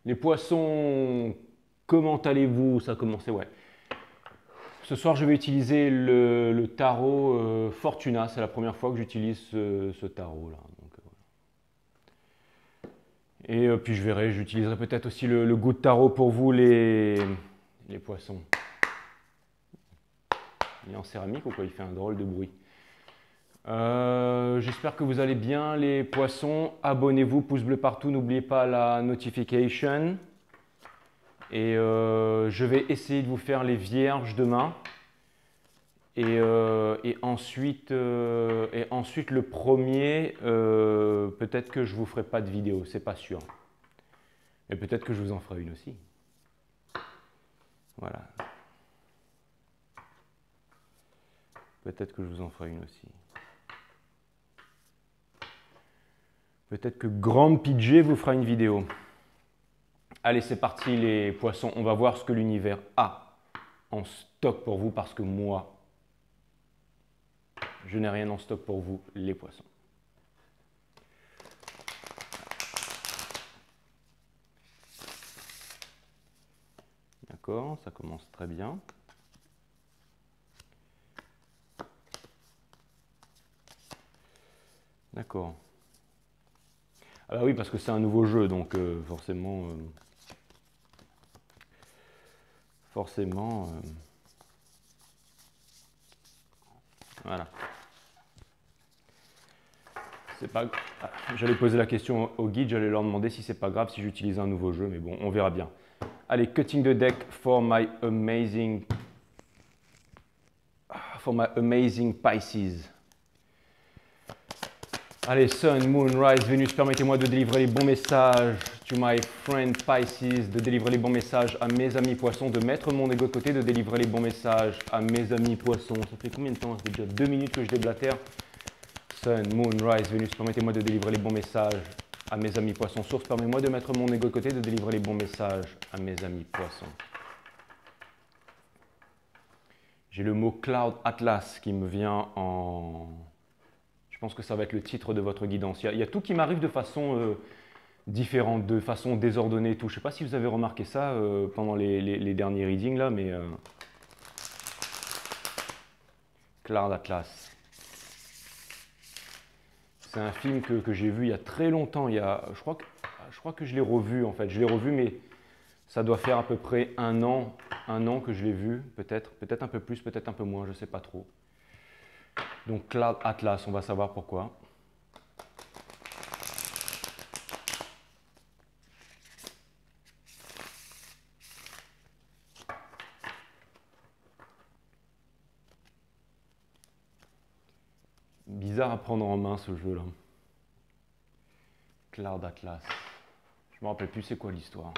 Les poissons, comment allez-vous? Ça a commencé, ouais. Ce soir, je vais utiliser le tarot Fortuna. C'est la première fois que j'utilise ce tarot-là. Et puis je verrai, j'utiliserai peut-être aussi le Good Tarot pour vous, les poissons. Il est en céramique ou quoi? Il fait un drôle de bruit. J'espère que vous allez bien, les poissons. Abonnez-vous, pouce bleu partout, n'oubliez pas la notification. Et je vais essayer de vous faire les vierges demain. Et ensuite le premier, peut-être que je ne vous ferai pas de vidéo, c'est pas sûr. Mais peut-être que je vous en ferai une aussi. Voilà. Peut-être que je vous en ferai une aussi. Peut-être que Grand PJ vous fera une vidéo. Allez, c'est parti les poissons. On va voir ce que l'univers a en stock pour vous parce que moi, je n'ai rien en stock pour vous, les poissons. D'accord, ça commence très bien. D'accord. Ah bah oui, parce que c'est un nouveau jeu, donc forcément... voilà. C'est pas... J'allais poser la question au guide, j'allais leur demander si c'est pas grave si j'utilise un nouveau jeu, mais bon, on verra bien. Allez, cutting the deck for my amazing Pisces. Allez, Sun, Moon, Rise, Vénus, permettez-moi de délivrer les bons messages to my friend Pisces, de délivrer les bons messages à mes amis poissons, de mettre mon ego de côté, de délivrer les bons messages à mes amis poissons. Ça fait combien de temps? Ça fait déjà 2 minutes que je déblatère. Sun, Moon, Rise, Vénus, permettez-moi de délivrer les bons messages à mes amis poissons. Source, permettez-moi de mettre mon ego de côté, de délivrer les bons messages à mes amis poissons. J'ai le mot Cloud Atlas qui me vient en... Je pense que ça va être le titre de votre guidance. Il y a tout qui m'arrive de façon différente, de façon désordonnée et tout. Je ne sais pas si vous avez remarqué ça pendant les derniers readings là, mais... Cloud Atlas. C'est un film que j'ai vu il y a très longtemps. Je crois que je l'ai revu en fait. Je l'ai revu, mais ça doit faire à peu près un an que je l'ai vu. Peut-être un peu plus, peut-être un peu moins, je ne sais pas trop. Donc Cloud Atlas, on va savoir pourquoi. Bizarre à prendre en main ce jeu-là. Cloud Atlas. Je me rappelle plus c'est quoi l'histoire.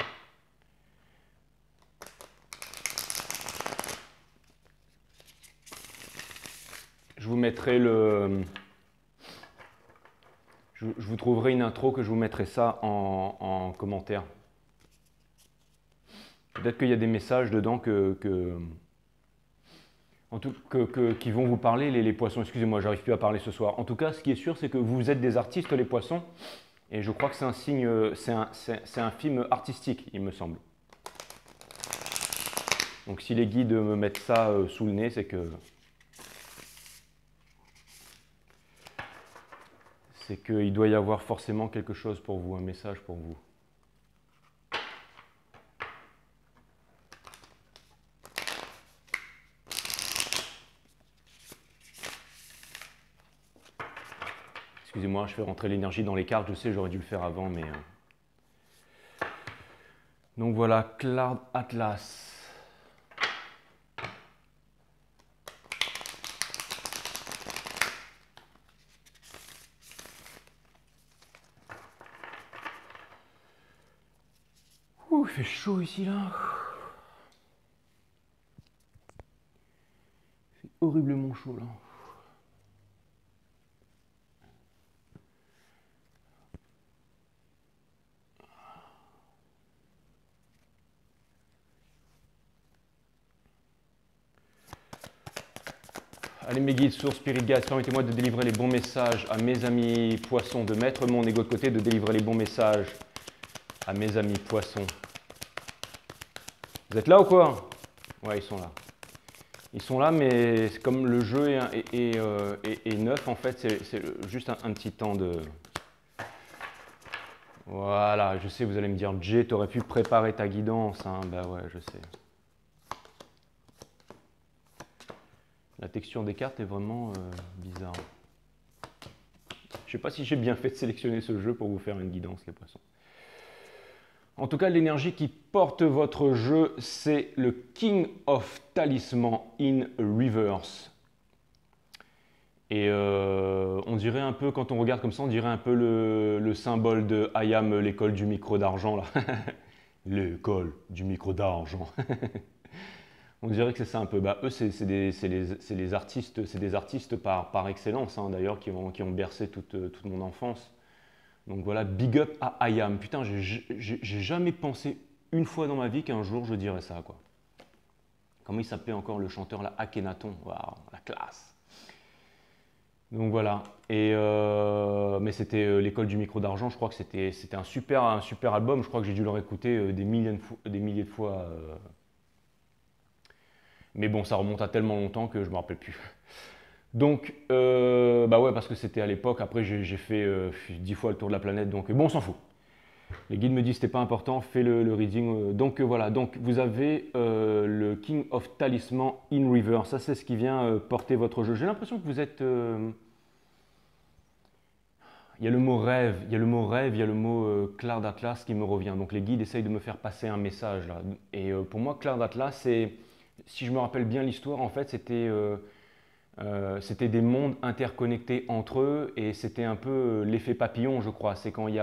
Je vous mettrai le... Je vous trouverai une intro que je vous mettrai ça en commentaire. Peut-être qu'il y a des messages dedans qui vont vous parler, les poissons. Excusez-moi, j'arrive plus à parler ce soir. En tout cas, ce qui est sûr, c'est que vous êtes des artistes, les poissons. Et je crois que c'est un signe, c'est un film artistique, il me semble. Donc si les guides me mettent ça sous le nez, c'est que... c'est qu'il doit y avoir forcément quelque chose pour vous, un message pour vous. Excusez-moi, je fais rentrer l'énergie dans les cartes, je sais, j'aurais dû le faire avant, mais... Donc voilà, Cloud Atlas. Ouh, il fait chaud ici, là. Il fait horriblement chaud, là. Allez mes guides, sources, spirit guides, permettez-moi de délivrer les bons messages à mes amis poissons, de mettre mon ego de côté, de délivrer les bons messages à mes amis poissons. Vous êtes là ou quoi? Ouais, ils sont là. Ils sont là, mais comme le jeu est neuf, en fait, c'est juste un petit temps de... Voilà, je sais, vous allez me dire, Jay, t'aurais pu préparer ta guidance, hein. Bah ouais, je sais. La texture des cartes est vraiment bizarre. Je sais pas si j'ai bien fait de sélectionner ce jeu pour vous faire une guidance, les poissons. En tout cas, l'énergie qui porte votre jeu, c'est le King of Talisman in Reverse. Et on dirait un peu, quand on regarde comme ça, on dirait un peu le symbole de I am l'école du micro d'argent, là. L'école du micro d'argent. On dirait que c'est ça un peu. Bah, eux, c'est des artistes par excellence, hein, d'ailleurs, qui ont bercé toute mon enfance. Donc voilà, big up à I am. Putain, j'ai jamais pensé une fois dans ma vie qu'un jour je dirais ça, quoi. Comment il s'appelait encore le chanteur là? Akhenaton. Waouh, la classe. Donc voilà. Et mais c'était l'école du micro d'argent. Je crois que c'était un super album. Je crois que j'ai dû le réécouter des milliers de fois. Mais bon, ça remonte à tellement longtemps que je me rappelle plus. Donc, bah ouais, parce que c'était à l'époque. Après, j'ai fait 10 fois le tour de la planète. Donc, bon, on s'en fout. Les guides me disent c'était pas important, fais le reading. Donc voilà, donc vous avez le King of Talisman in River. Ça, c'est ce qui vient porter votre jeu. J'ai l'impression que vous êtes. Il y a le mot rêve, il y a le mot rêve, il y a le mot Clair d'Atlas qui me revient. Donc les guides essayent de me faire passer un message là. Et pour moi, Clair d'Atlas, c'est, si je me rappelle bien l'histoire, en fait, c'était des mondes interconnectés entre eux et c'était un peu l'effet papillon, je crois. C'est quand il y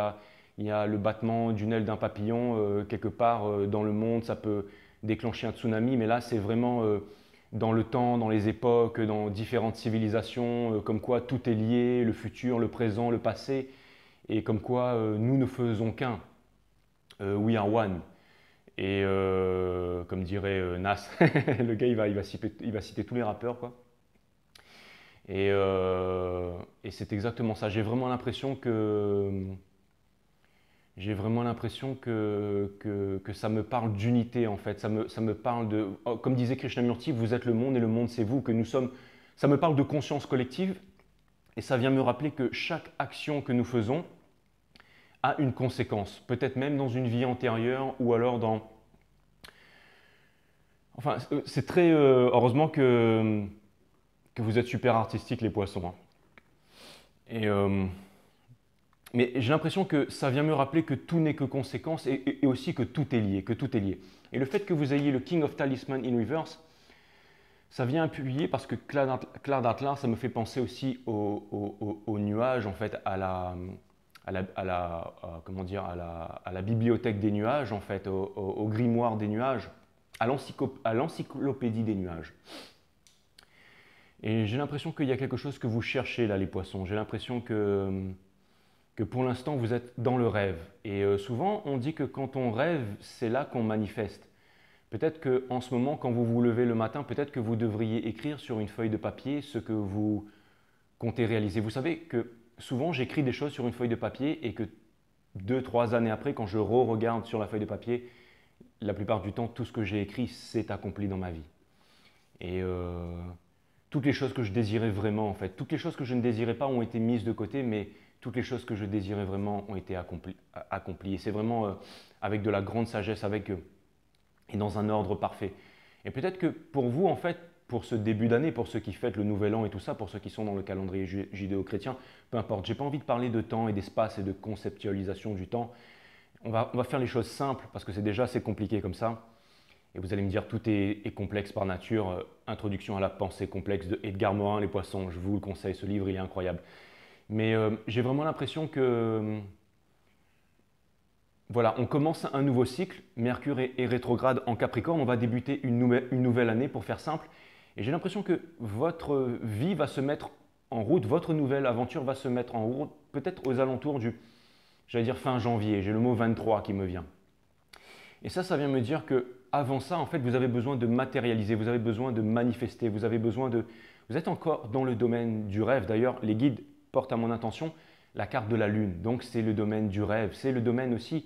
a le battement d'une aile d'un papillon quelque part dans le monde, ça peut déclencher un tsunami, mais là, c'est vraiment dans le temps, dans les époques, dans différentes civilisations, comme quoi tout est lié, le futur, le présent, le passé, et comme quoi nous ne faisons qu'un. We are one. Et comme dirait Nas, le gars, il va citer tous les rappeurs, quoi. Et c'est exactement ça. J'ai vraiment l'impression que ça me parle d'unité en fait. Ça me parle de, oh, comme disait Krishnamurti, vous êtes le monde et le monde c'est vous, que nous sommes. Ça me parle de conscience collective et ça vient me rappeler que chaque action que nous faisons a une conséquence. Peut-être même dans une vie antérieure ou alors dans. Enfin, c'est très heureusement que vous êtes super artistiques les poissons, hein. Et mais j'ai l'impression que ça vient me rappeler que tout n'est que conséquence et aussi que tout est lié, que tout est lié. Et le fait que vous ayez le King of Talisman in Reverse, ça vient appuyer parce que Clair d'Atlas, ça me fait penser aussi aux nuages, en fait, comment dire, à la bibliothèque des nuages, en fait, au grimoire des nuages, à l'encyclopédie des nuages. Et j'ai l'impression qu'il y a quelque chose que vous cherchez là, les poissons. J'ai l'impression que pour l'instant vous êtes dans le rêve. Et souvent on dit que quand on rêve, c'est là qu'on manifeste. Peut-être qu'en ce moment, quand vous vous levez le matin, peut-être que vous devriez écrire sur une feuille de papier ce que vous comptez réaliser. Vous savez que souvent j'écris des choses sur une feuille de papier et que 2-3 années après, quand je re-regarde sur la feuille de papier, la plupart du temps, tout ce que j'ai écrit s'est accompli dans ma vie. Et toutes les choses que je désirais vraiment, en fait, toutes les choses que je ne désirais pas ont été mises de côté, mais toutes les choses que je désirais vraiment ont été accomplies. Et c'est vraiment avec de la grande sagesse, et dans un ordre parfait. Et peut-être que pour vous, en fait, pour ce début d'année, pour ceux qui fêtent le Nouvel An et tout ça, pour ceux qui sont dans le calendrier judéo-chrétien, peu importe, j'ai pas envie de parler de temps et d'espace et de conceptualisation du temps. On va faire les choses simples parce que c'est déjà assez compliqué comme ça. Et vous allez me dire, tout est complexe par nature. Introduction à la pensée complexe de Edgar Morin, Les Poissons. Je vous le conseille, ce livre, il est incroyable. Mais j'ai vraiment l'impression que, voilà, on commence un nouveau cycle. Mercure est rétrograde en Capricorne. On va débuter une nouvelle année, pour faire simple. Et j'ai l'impression que votre vie va se mettre en route, votre nouvelle aventure va se mettre en route, peut-être aux alentours du, j'allais dire fin janvier. J'ai le mot 23 qui me vient. Et ça vient me dire que avant ça, en fait, vous avez besoin de matérialiser, vous avez besoin de manifester, vous avez besoin de... Vous êtes encore dans le domaine du rêve. D'ailleurs, les guides portent à mon attention la carte de la Lune. Donc, c'est le domaine du rêve. C'est le domaine aussi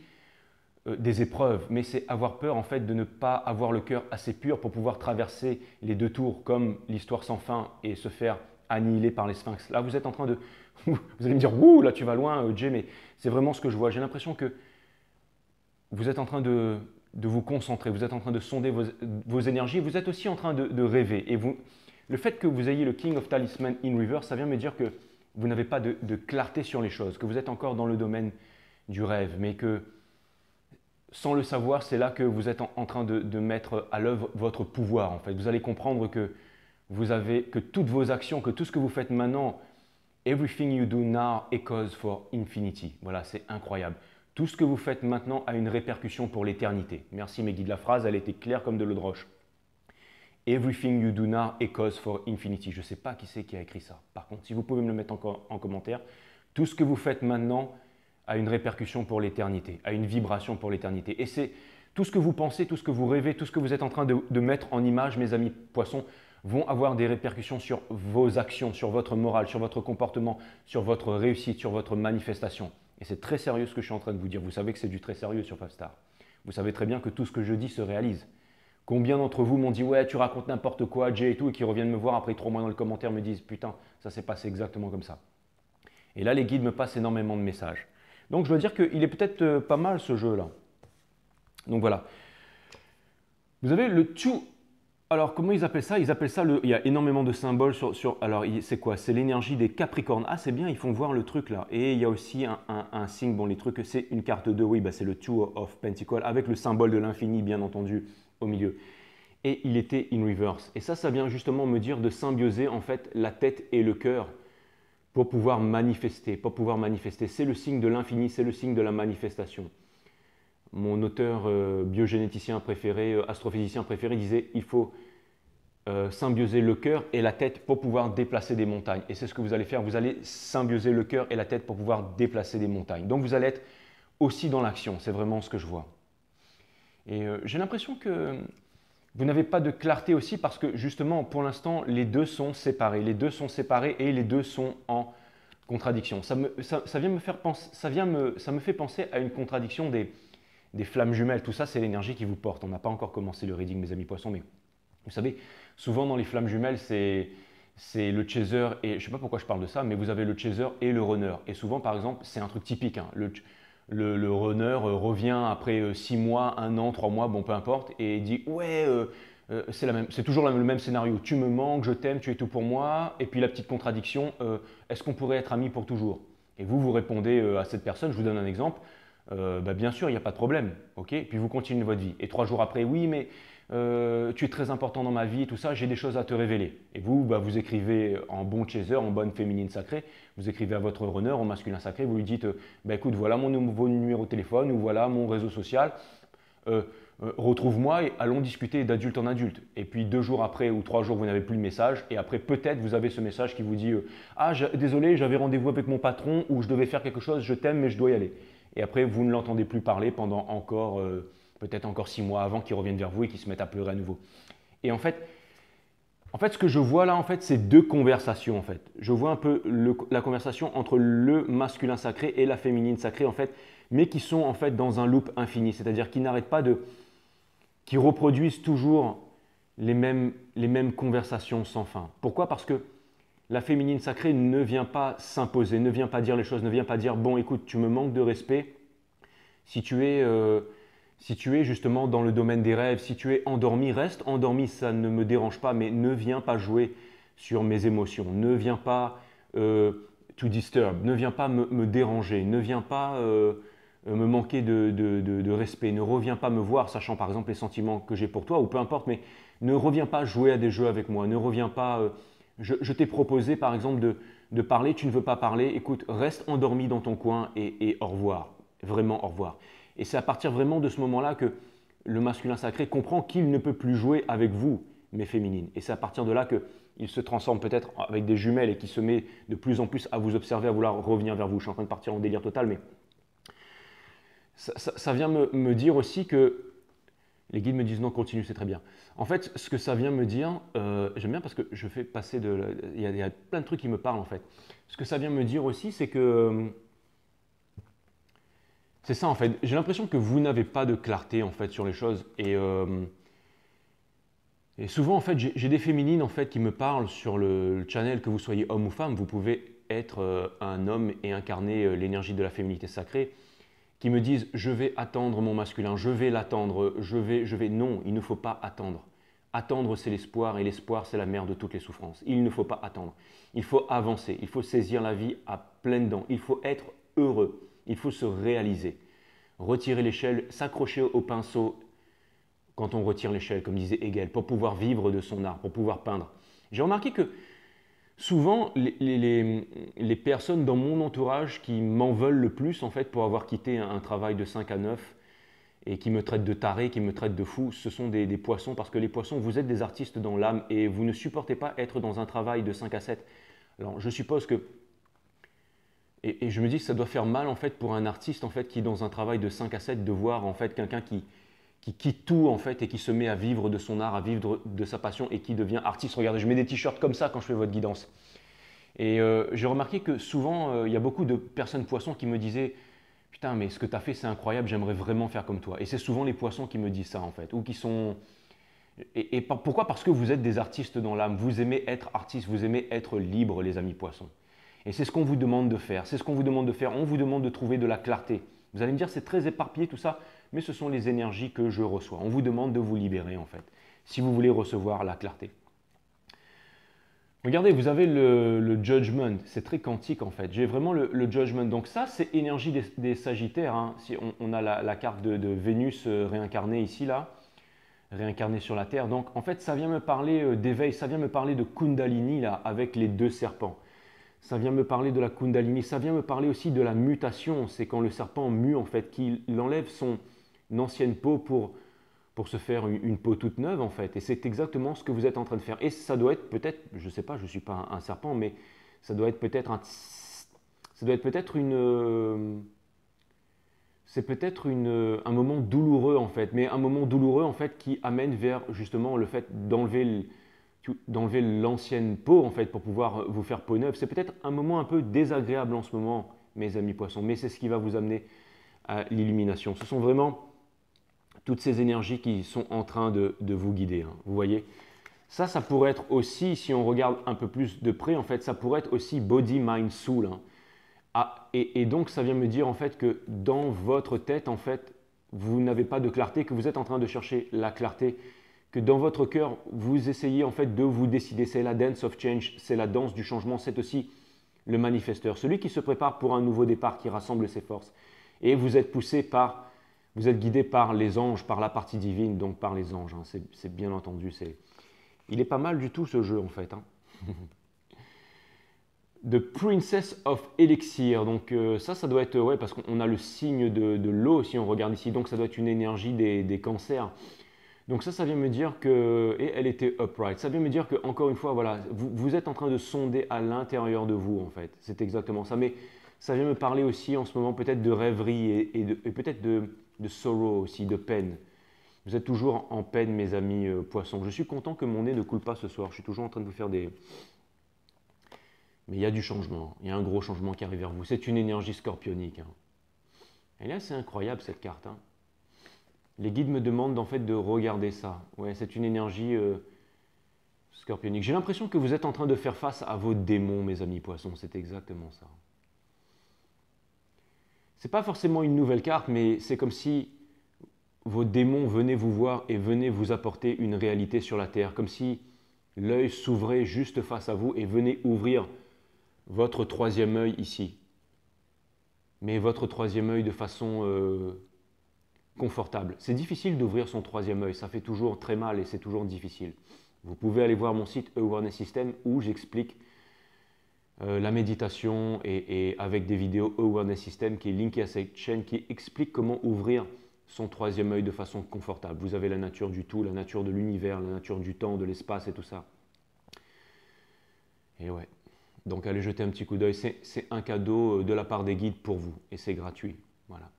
des épreuves, mais c'est avoir peur en fait de ne pas avoir le cœur assez pur pour pouvoir traverser les deux tours comme l'histoire sans fin et se faire annihiler par les sphinx. Là, vous êtes en train de... Vous allez me dire, ouh, là tu vas loin, Jay, mais c'est vraiment ce que je vois. J'ai l'impression que vous êtes en train de vous concentrer, vous êtes en train de sonder vos énergies, vous êtes aussi en train de rêver. Et le fait que vous ayez le King of Talisman in reverse, ça vient me dire que vous n'avez pas de clarté sur les choses, que vous êtes encore dans le domaine du rêve, mais que sans le savoir, c'est là que vous êtes en train de mettre à l'œuvre votre pouvoir. En fait, vous allez comprendre que que toutes vos actions, que tout ce que vous faites maintenant, everything you do now echoes for infinity. Voilà, c'est incroyable. Tout ce que vous faites maintenant a une répercussion pour l'éternité. Merci Meggy de la phrase, elle était claire comme de l'eau de roche. Everything you do now echoes for infinity. Je ne sais pas qui c'est qui a écrit ça. Par contre, si vous pouvez me le mettre en commentaire, tout ce que vous faites maintenant a une répercussion pour l'éternité, a une vibration pour l'éternité. Et c'est tout ce que vous pensez, tout ce que vous rêvez, tout ce que vous êtes en train de mettre en image, mes amis poissons, vont avoir des répercussions sur vos actions, sur votre morale, sur votre comportement, sur votre réussite, sur votre manifestation. Et c'est très sérieux ce que je suis en train de vous dire. Vous savez que c'est du très sérieux sur 5 Star. Vous savez très bien que tout ce que je dis se réalise. Combien d'entre vous m'ont dit « Ouais, tu racontes n'importe quoi, Jay et tout » et qui reviennent me voir après 3 mois dans le commentaire me disent « Putain, ça s'est passé exactement comme ça. » Et là, les guides me passent énormément de messages. Donc, je dois dire qu'il est peut-être pas mal ce jeu-là. Donc, voilà. Vous avez le two. Alors, comment ils appellent ça? Ils appellent ça, il y a énormément de symboles alors, c'est quoi? C'est l'énergie des Capricornes. Ah, c'est bien, ils font voir le truc là. Et il y a aussi un signe, bon, les trucs, c'est une carte 2, oui, bah, c'est le Two of Pentacles, avec le symbole de l'infini, bien entendu, au milieu. Et il était in reverse. Et ça vient justement me dire de symbioser, en fait, la tête et le cœur pour pouvoir manifester, C'est le signe de l'infini, c'est le signe de la manifestation. Mon auteur biogénéticien préféré, astrophysicien préféré, disait il faut symbioser le cœur et la tête pour pouvoir déplacer des montagnes. Et c'est ce que vous allez faire, vous allez symbioser le cœur et la tête pour pouvoir déplacer des montagnes. Donc vous allez être aussi dans l'action, c'est vraiment ce que je vois. Et j'ai l'impression que vous n'avez pas de clarté aussi parce que justement, pour l'instant, les deux sont séparés. Les deux sont séparés et les deux sont en contradiction. Ça me fait penser à une contradiction des flammes jumelles. Tout ça, c'est l'énergie qui vous porte. On n'a pas encore commencé le reading, mes amis poissons, mais vous savez, souvent dans les flammes jumelles, c'est le chaser et je ne sais pas pourquoi je parle de ça, mais vous avez le chaser et le runner. Et souvent, par exemple, c'est un truc typique. Hein, le runner revient après 6 mois, 1 an, 3 mois, bon peu importe, et dit ouais, c'est toujours le même scénario. Tu me manques, je t'aime, tu es tout pour moi. Et puis la petite contradiction, est-ce qu'on pourrait être amis pour toujours? Et vous répondez à cette personne, je vous donne un exemple. Bah, bien sûr, il n'y a pas de problème, ok? Puis vous continuez votre vie. Et 3 jours après, oui, mais tu es très important dans ma vie, tout ça, j'ai des choses à te révéler. Et vous, bah, vous écrivez en bon chaser, en bonne féminine sacrée, vous écrivez à votre runner en masculin sacré, vous lui dites bah, écoute, voilà mon nouveau numéro de téléphone ou voilà mon réseau social, retrouve-moi et allons discuter d'adulte en adulte. Et puis 2 jours après ou 3 jours, vous n'avez plus le message et après peut-être vous avez ce message qui vous dit ah, désolé, j'avais rendez-vous avec mon patron ou je devais faire quelque chose, je t'aime mais je dois y aller. Et après, vous ne l'entendez plus parler pendant encore, peut-être encore 6 mois avant qu'il revienne vers vous et qu'il se mette à pleurer à nouveau. Et en fait, ce que je vois là, en fait, c'est 2 conversations. En fait. Je vois un peu la conversation entre le masculin sacré et la féminine sacrée, en fait, mais qui sont en fait dans un loop infini, c'est-à-dire qui n'arrêtent pas qui reproduisent toujours les mêmes conversations sans fin. Pourquoi? Parce que la féminine sacrée ne vient pas s'imposer, ne vient pas dire les choses, ne vient pas dire « bon, écoute, tu me manques de respect si tu es justement dans le domaine des rêves, si tu es endormi, reste endormi, ça ne me dérange pas, mais ne viens pas jouer sur mes émotions, ne viens pas to disturb, ne viens pas me déranger, ne viens pas me manquer de respect, ne reviens pas me voir, sachant par exemple les sentiments que j'ai pour toi, ou peu importe, mais ne reviens pas jouer à des jeux avec moi, ne reviens pas… Je t'ai proposé par exemple de parler, tu ne veux pas parler, écoute, reste endormi dans ton coin et au revoir, vraiment au revoir. Et c'est à partir vraiment de ce moment-là que le masculin sacré comprend qu'il ne peut plus jouer avec vous, mes féminines. Et c'est à partir de là qu'il se transforme peut-être avec des jumelles et qui se met de plus en plus à vous observer, à vouloir revenir vers vous. Je suis en train de partir en délire total, mais ça vient me dire aussi que les guides me disent non, continue, c'est très bien. En fait, ce que ça vient me dire, j'aime bien parce que je fais passer il y a plein de trucs qui me parlent en fait. Ce que ça vient me dire aussi, c'est que C'est ça en fait. J'ai l'impression que vous n'avez pas de clarté en fait sur les choses. Et souvent en fait, j'ai des féminines en fait qui me parlent sur le channel, que vous soyez homme ou femme, vous pouvez être un homme et incarner l'énergie de la féminité sacrée, qui me disent je vais attendre mon masculin, je vais l'attendre, je vais. Non, il ne faut pas attendre. Attendre, c'est l'espoir, et l'espoir, c'est la mère de toutes les souffrances. Il ne faut pas attendre. Il faut avancer, il faut saisir la vie à pleines dents, il faut être heureux, il faut se réaliser. Retirer l'échelle, s'accrocher au pinceau quand on retire l'échelle, comme disait Hegel, pour pouvoir vivre de son art, pour pouvoir peindre. J'ai remarqué que souvent, les personnes dans mon entourage qui m'en veulent le plus, en fait, pour avoir quitté un travail de 5 à 9 et qui me traitent de taré, qui me traitent de fou, ce sont des poissons, parce que les poissons, vous êtes des artistes dans l'âme et vous ne supportez pas être dans un travail de 5 à 7. Alors, je suppose que, et je me dis que ça doit faire mal, en fait, pour un artiste, en fait, qui est dans un travail de 5 à 7, de voir, en fait, quelqu'un qui quitte tout, en fait, et qui se met à vivre de son art, à vivre de sa passion, et qui devient artiste. Regardez, je mets des t-shirts comme ça quand je fais votre guidance. Et j'ai remarqué que souvent, il y a beaucoup de personnes poissons qui me disaient « Putain, mais ce que tu as fait, c'est incroyable, j'aimerais vraiment faire comme toi. » Et c'est souvent les poissons qui me disent ça, en fait, ou qui sont… Et pourquoi? Parce que vous êtes des artistes dans l'âme, vous aimez être artiste, vous aimez être libre, les amis poissons. Et c'est ce qu'on vous demande de faire, c'est ce qu'on vous demande de faire, on vous demande de trouver de la clarté. Vous allez me dire, c'est très éparpillé tout ça, mais ce sont les énergies que je reçois. On vous demande de vous libérer, en fait, si vous voulez recevoir la clarté. Regardez, vous avez le judgment, c'est très quantique en fait. J'ai vraiment le judgment. Donc ça, c'est énergie des Sagittaires. Hein. Si on a la carte de Vénus réincarnée ici, là, réincarnée sur la Terre. Donc en fait, ça vient me parler d'éveil, ça vient me parler de Kundalini, là, avec les deux serpents. Ça vient me parler de la Kundalini, ça vient me parler aussi de la mutation. C'est quand le serpent mue, en fait, qu'il enlève son ancienne peau pour se faire une peau toute neuve en fait. Et c'est exactement ce que vous êtes en train de faire. Et ça doit être peut-être, je ne sais pas, je ne suis pas un serpent, mais ça doit être peut-être un moment douloureux en fait, mais un moment douloureux en fait qui amène vers justement le fait d'enlever l'ancienne peau en fait pour pouvoir vous faire peau neuve. C'est peut-être un moment un peu désagréable en ce moment, mes amis poissons, mais c'est ce qui va vous amener à l'illumination. Ce sont vraiment toutes ces énergies qui sont en train de vous guider. Hein. Vous voyez, ça pourrait être aussi, si on regarde un peu plus de près, en fait, ça pourrait être aussi body, mind, soul. Hein. Ah, et donc, ça vient me dire en fait que dans votre tête, en fait, vous n'avez pas de clarté, que vous êtes en train de chercher la clarté, que dans votre cœur, vous essayez en fait de vous décider. C'est la dance of change, c'est la danse du changement, c'est aussi le manifesteur, celui qui se prépare pour un nouveau départ, qui rassemble ses forces. Et vous êtes poussé par… Vous êtes guidé par les anges, par la partie divine, donc par les anges. Hein. C'est bien entendu. Il est pas mal du tout ce jeu en fait. Hein. The Princess of Elixir. Donc ça doit être, ouais, parce qu'on a le signe de l'eau si on regarde ici. Donc ça doit être une énergie des cancers. Donc ça vient me dire que, et elle était upright. Ça vient me dire que, encore une fois, voilà, vous êtes en train de sonder à l'intérieur de vous en fait. C'est exactement ça. Mais ça vient me parler aussi en ce moment peut-être de rêverie et peut-être de sorrow aussi, de peine. Vous êtes toujours en peine, mes amis poissons. Je suis content que mon nez ne coule pas ce soir. Je suis toujours en train de vous faire des… Mais il y a du changement. Il y a un gros changement qui arrive vers vous. C'est une énergie scorpionique. Hein. Et là, c'est incroyable cette carte. Hein. Les guides me demandent en fait de regarder ça. Ouais, c'est une énergie scorpionique. J'ai l'impression que vous êtes en train de faire face à vos démons, mes amis poissons. C'est exactement ça. Ce n'est pas forcément une nouvelle carte, mais c'est comme si vos démons venaient vous voir et venaient vous apporter une réalité sur la terre, comme si l'œil s'ouvrait juste face à vous et venait ouvrir votre troisième œil ici. Mais votre troisième œil de façon confortable. C'est difficile d'ouvrir son troisième œil, ça fait toujours très mal et c'est toujours difficile. Vous pouvez aller voir mon site Awareness System où j'explique la méditation et avec des vidéos Awareness System qui est linké à cette chaîne qui explique comment ouvrir son troisième œil de façon confortable. Vous avez la nature du tout, la nature de l'univers, la nature du temps, de l'espace et tout ça. Et ouais, donc allez jeter un petit coup d'œil, c'est un cadeau de la part des guides pour vous et c'est gratuit. Voilà.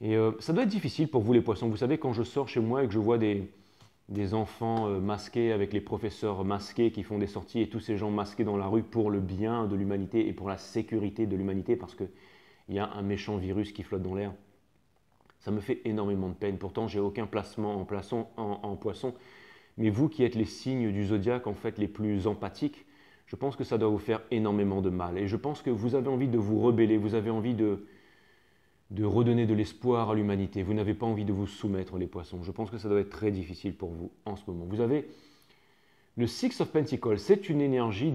Et ça doit être difficile pour vous les poissons. Vous savez, quand je sors chez moi et que je vois des enfants masqués avec les professeurs masqués qui font des sorties et tous ces gens masqués dans la rue pour le bien de l'humanité et pour la sécurité de l'humanité parce que il y a un méchant virus qui flotte dans l'air. Ça me fait énormément de peine. Pourtant, j'ai aucun placement en poisson. Mais vous qui êtes les signes du zodiaque en fait les plus empathiques, je pense que ça doit vous faire énormément de mal. Et je pense que vous avez envie de vous rebeller, vous avez envie de redonner de l'espoir à l'humanité. Vous n'avez pas envie de vous soumettre, les poissons. Je pense que ça doit être très difficile pour vous en ce moment. Vous avez le Six of Pentacles. C'est une énergie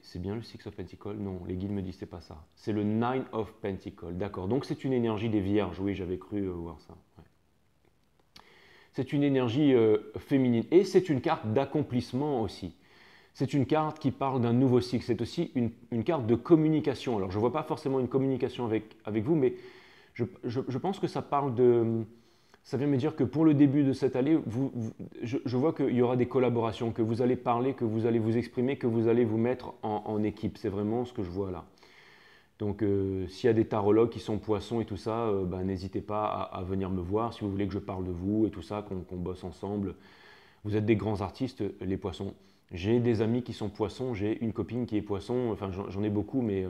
C'est bien le Six of Pentacles? Non, les guides me disent que c'est pas ça. C'est le Nine of Pentacles. D'accord. Donc c'est une énergie des vierges. Oui, j'avais cru voir ça. Ouais. C'est une énergie féminine. Et c'est une carte d'accomplissement aussi. C'est une carte qui parle d'un nouveau cycle. C'est aussi une carte de communication. Alors, je ne vois pas forcément une communication avec vous, mais je pense que ça parle de... Ça vient me dire que pour le début de cette année, je vois qu'il y aura des collaborations, que vous allez parler, que vous allez vous exprimer, que vous allez vous mettre en équipe. C'est vraiment ce que je vois là. Donc, s'il y a des tarologues qui sont poissons et tout ça, n'hésitez pas à venir me voir si vous voulez que je parle de vous et tout ça, qu'on bosse ensemble. Vous êtes des grands artistes, les poissons. J'ai des amis qui sont poissons, j'ai une copine qui est poisson, enfin j'en ai beaucoup, mais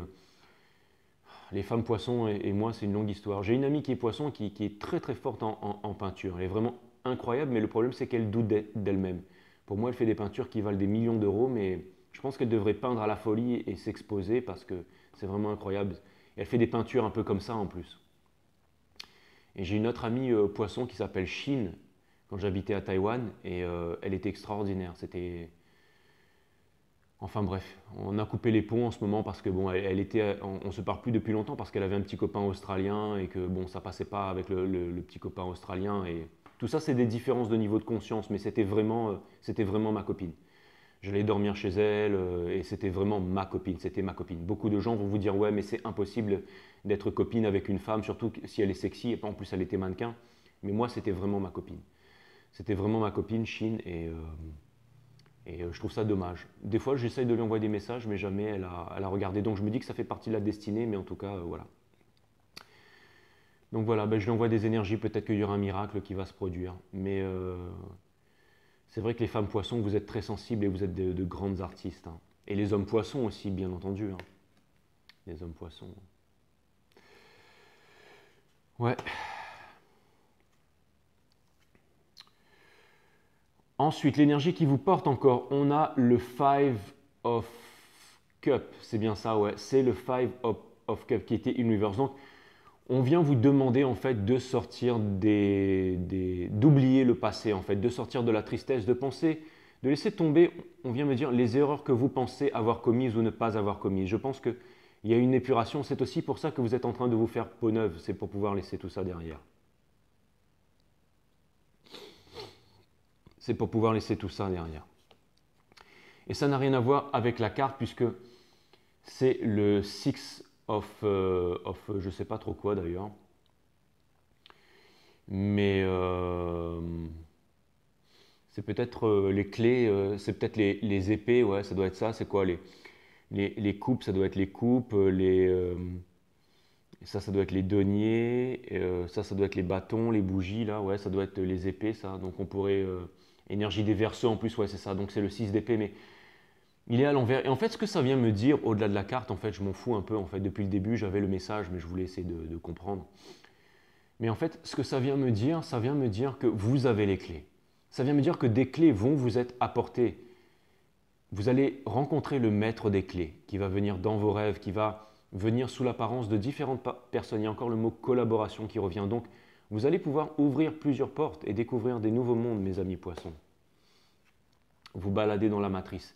les femmes poissons et moi, c'est une longue histoire. J'ai une amie qui est poisson qui est très très forte en peinture. Elle est vraiment incroyable, mais le problème c'est qu'elle doute d'elle-même. Pour moi, elle fait des peintures qui valent des millions d'euros, mais je pense qu'elle devrait peindre à la folie et s'exposer parce que c'est vraiment incroyable. Elle fait des peintures un peu comme ça en plus. Et j'ai une autre amie poisson qui s'appelle Shin, quand j'habitais à Taïwan, et elle était extraordinaire. C'était... Enfin bref, on a coupé les ponts en ce moment parce que bon, on se parle plus depuis longtemps parce qu'elle avait un petit copain australien et que bon, ça passait pas avec le petit copain australien. Et tout ça, c'est des différences de niveau de conscience, mais c'était vraiment ma copine. J'allais dormir chez elle et c'était vraiment ma copine, c'était ma copine. Beaucoup de gens vont vous dire ouais, mais c'est impossible d'être copine avec une femme, surtout si elle est sexy et en plus elle était mannequin. Mais moi, c'était vraiment ma copine. C'était vraiment ma copine, Chine, et je trouve ça dommage. Des fois, j'essaye de lui envoyer des messages, mais jamais elle a regardé. Donc je me dis que ça fait partie de la destinée, mais en tout cas, voilà. Donc voilà, je lui envoie des énergies, peut-être qu'il y aura un miracle qui va se produire. Mais c'est vrai que les femmes poissons, vous êtes très sensibles et vous êtes de grandes artistes. Hein. Et les hommes poissons aussi, bien entendu. Hein. Les hommes poissons. Ouais. Ensuite, l'énergie qui vous porte encore, on a le Five of Cup. C'est bien ça, ouais. C'est le Five of Cup qui était Universe. Donc, on vient vous demander en fait de sortir d'oublier le passé, en fait, de sortir de la tristesse, de penser, de laisser tomber, on vient me dire, les erreurs que vous pensez avoir commises ou ne pas avoir commises. Je pense qu'il y a une épuration. C'est aussi pour ça que vous êtes en train de vous faire peau neuve. C'est pour pouvoir laisser tout ça derrière. C'est pour pouvoir laisser tout ça derrière. Et ça n'a rien à voir avec la carte puisque c'est le Six of je ne sais pas trop quoi d'ailleurs. Mais c'est peut-être les clés, c'est peut-être les épées, ouais, ça doit être ça. C'est quoi les coupes, ça doit être les coupes, ça doit être les deniers, ça doit être les bâtons, les bougies, là, ouais, ça doit être les épées, ça. Donc on pourrait... énergie des Verseaux en plus, ouais, c'est ça. Donc c'est le 6 d'épée, mais il est à l'envers. Et en fait, ce que ça vient me dire, au-delà de la carte, en fait, je m'en fous un peu. En fait, depuis le début, j'avais le message, mais je voulais essayer de comprendre. Mais en fait, ce que ça vient me dire que vous avez les clés. Ça vient me dire que des clés vont vous être apportées. Vous allez rencontrer le maître des clés qui va venir dans vos rêves, qui va venir sous l'apparence de différentes personnes. Il y a encore le mot collaboration qui revient. Donc, vous allez pouvoir ouvrir plusieurs portes et découvrir des nouveaux mondes, mes amis poissons. Vous baladez dans la matrice.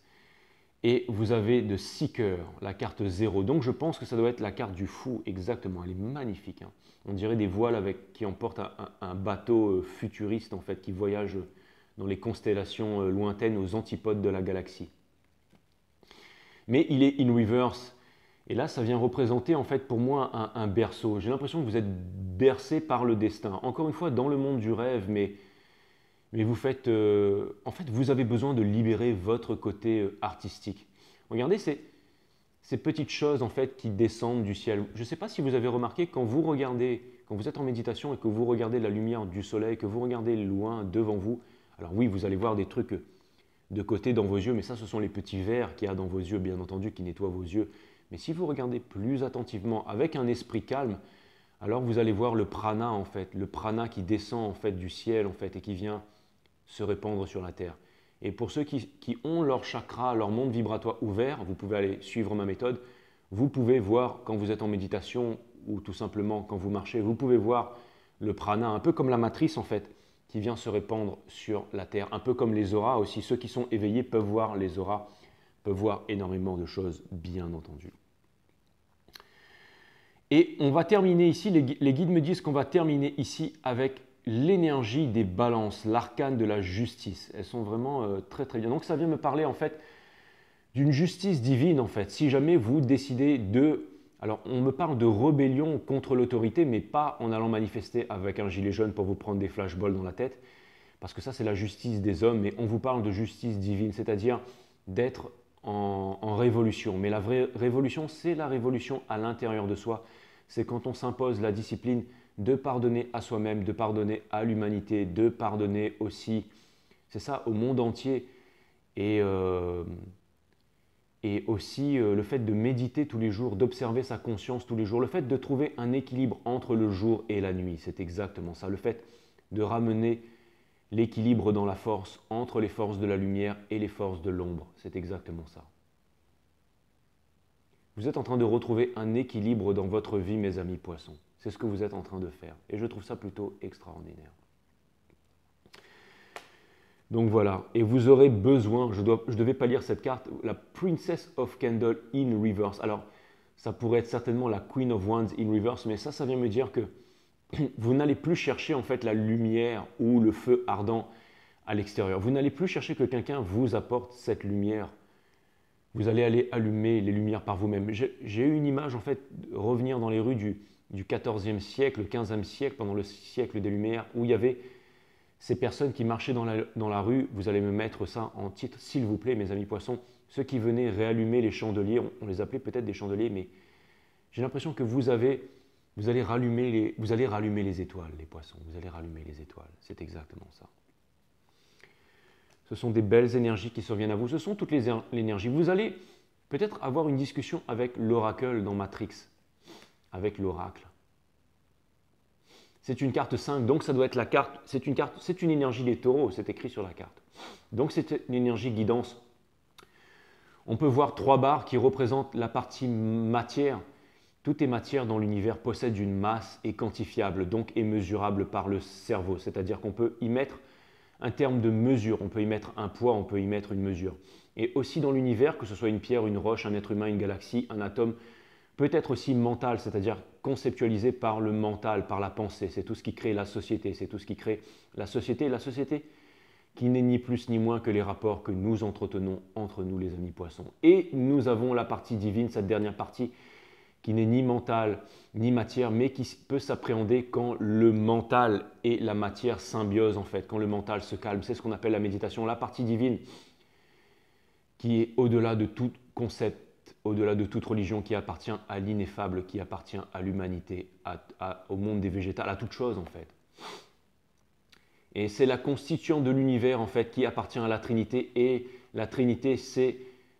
Et vous avez de 6 cœurs, la carte 0. Donc je pense que ça doit être la carte du fou, exactement. Elle est magnifique. Hein. On dirait des voiles qui emportent un bateau futuriste, en fait, qui voyage dans les constellations lointaines aux antipodes de la galaxie. Mais il est in reverse. Et là, ça vient représenter, en fait, pour moi, un berceau. J'ai l'impression que vous êtes bercé par le destin. Encore une fois, dans le monde du rêve, mais vous faites, en fait, vous avez besoin de libérer votre côté artistique. Regardez ces petites choses en fait qui descendent du ciel. Je ne sais pas si vous avez remarqué quand vous regardez, quand vous êtes en méditation et que vous regardez la lumière du soleil, que vous regardez loin devant vous. Alors oui, vous allez voir des trucs de côté dans vos yeux, mais ça, ce sont les petits verres qu'il y a dans vos yeux, bien entendu, qui nettoient vos yeux. Mais si vous regardez plus attentivement, avec un esprit calme, alors vous allez voir le prana en fait, le prana qui descend en fait du ciel en fait et qui vient se répandre sur la terre. Et pour ceux qui ont leur chakra, leur monde vibratoire ouvert, vous pouvez aller suivre ma méthode. Vous pouvez voir quand vous êtes en méditation ou tout simplement quand vous marchez, vous pouvez voir le prana, un peu comme la matrice en fait, qui vient se répandre sur la terre, un peu comme les auras aussi. Ceux qui sont éveillés peuvent voir les auras, peuvent voir énormément de choses, bien entendu. Et on va terminer ici, les guides me disent qu'on va terminer ici avec l'énergie des balances, l'arcane de la justice. Elles sont vraiment très très bien. Donc ça vient me parler en fait d'une justice divine en fait. Si jamais vous décidez de... Alors on me parle de rébellion contre l'autorité, mais pas en allant manifester avec un gilet jaune pour vous prendre des flashballs dans la tête, parce que ça c'est la justice des hommes, mais on vous parle de justice divine, c'est-à-dire d'être en révolution. Mais la vraie révolution, c'est la révolution à l'intérieur de soi. C'est quand on s'impose la discipline de pardonner à soi-même, de pardonner à l'humanité, de pardonner aussi, c'est ça, au monde entier. Et aussi le fait de méditer tous les jours, d'observer sa conscience tous les jours, le fait de trouver un équilibre entre le jour et la nuit, c'est exactement ça. Le fait de ramener l'équilibre dans la force entre les forces de la lumière et les forces de l'ombre, c'est exactement ça. Vous êtes en train de retrouver un équilibre dans votre vie, mes amis poissons. C'est ce que vous êtes en train de faire. Et je trouve ça plutôt extraordinaire. Donc voilà, et vous aurez besoin, je devais pas lire cette carte, la Princess of Candle in Reverse. Alors, ça pourrait être certainement la Queen of Wands in Reverse, mais ça vient me dire que vous n'allez plus chercher en fait la lumière ou le feu ardent à l'extérieur. Vous n'allez plus chercher que quelqu'un vous apporte cette lumière. Vous allez aller allumer les lumières par vous-même. J'ai eu une image en fait, revenir dans les rues du XIVe siècle, le XVe siècle, pendant le siècle des Lumières, où il y avait ces personnes qui marchaient dans la rue. Vous allez me mettre ça en titre, s'il vous plaît, mes amis poissons. Ceux qui venaient réallumer les chandeliers, on les appelait peut-être des chandeliers, mais j'ai l'impression que vous allez rallumer les étoiles, les poissons. Vous allez rallumer les étoiles. C'est exactement ça. Ce sont des belles énergies qui surviennent à vous. Ce sont toutes les énergies. Vous allez peut-être avoir une discussion avec l'oracle dans Matrix, avec l'oracle. C'est une carte 5, donc ça doit être la carte. C'est une énergie des taureaux, c'est écrit sur la carte. Donc c'est une énergie guidance. On peut voir 3 barres qui représentent la partie matière. Tout est matière dans l'univers possède une masse et quantifiable, donc est mesurable par le cerveau. C'est-à-dire qu'on peut y mettre un terme de mesure, on peut y mettre un poids, on peut y mettre une mesure. Et aussi dans l'univers, que ce soit une pierre, une roche, un être humain, une galaxie, un atome, peut être aussi mental, c'est-à-dire conceptualisé par le mental, par la pensée. C'est tout ce qui crée la société, c'est tout ce qui crée la société qui n'est ni plus ni moins que les rapports que nous entretenons entre nous, les amis poissons. Et nous avons la partie divine, cette dernière partie, qui n'est ni mental ni matière, mais qui peut s'appréhender quand le mental et la matière symbiosent en fait, quand le mental se calme. C'est ce qu'on appelle la méditation, la partie divine qui est au-delà de tout concept, au-delà de toute religion, qui appartient à l'ineffable, qui appartient à l'humanité, au monde des végétales, à toute chose en fait. Et c'est la constitution de l'univers en fait qui appartient à la Trinité, et la Trinité c'est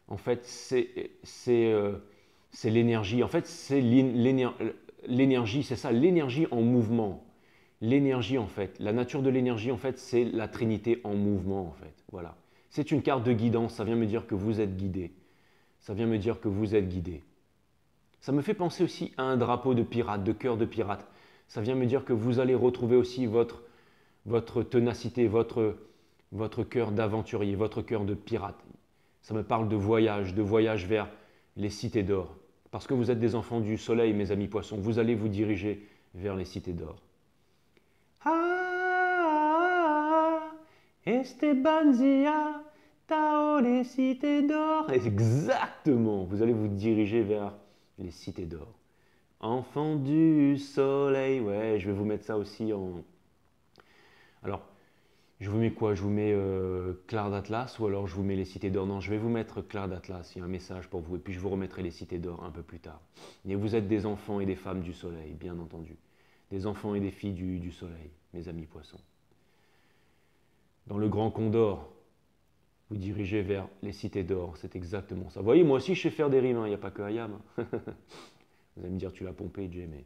en fait c'est l'énergie. En fait, c'est l'énergie, c'est ça, l'énergie en mouvement. L'énergie, en fait, la nature de l'énergie, en fait, c'est la Trinité en mouvement, en fait. Voilà. C'est une carte de guidance, ça vient me dire que vous êtes guidé. Ça vient me dire que vous êtes guidé. Ça me fait penser aussi à un drapeau de pirate, de cœur de pirate. Ça vient me dire que vous allez retrouver aussi votre ténacité, votre cœur d'aventurier, votre cœur de pirate. Ça me parle de voyage vers les cités d'or. Parce que vous êtes des enfants du soleil, mes amis poissons, vous allez vous diriger vers les cités d'or. Ah, Estebanzia, Tao, les cités d'or. Exactement, vous allez vous diriger vers les cités d'or. Enfants du soleil, ouais, je vais vous mettre ça aussi en... Alors, je vous mets quoi? Je vous mets Clair d'Atlas, ou alors je vous mets les cités d'or? Non, je vais vous mettre Clair d'Atlas, il y a un message pour vous, et puis je vous remettrai les cités d'or un peu plus tard. Et vous êtes des enfants et des femmes du soleil, bien entendu. Des enfants et des filles du soleil, mes amis poissons. Dans le grand condor, vous dirigez vers les cités d'or. C'est exactement ça. Vous voyez, moi aussi, je sais faire des rimes. Il n'y a pas que Ayam. Vous allez me dire, tu l'as pompé, Jay, mais...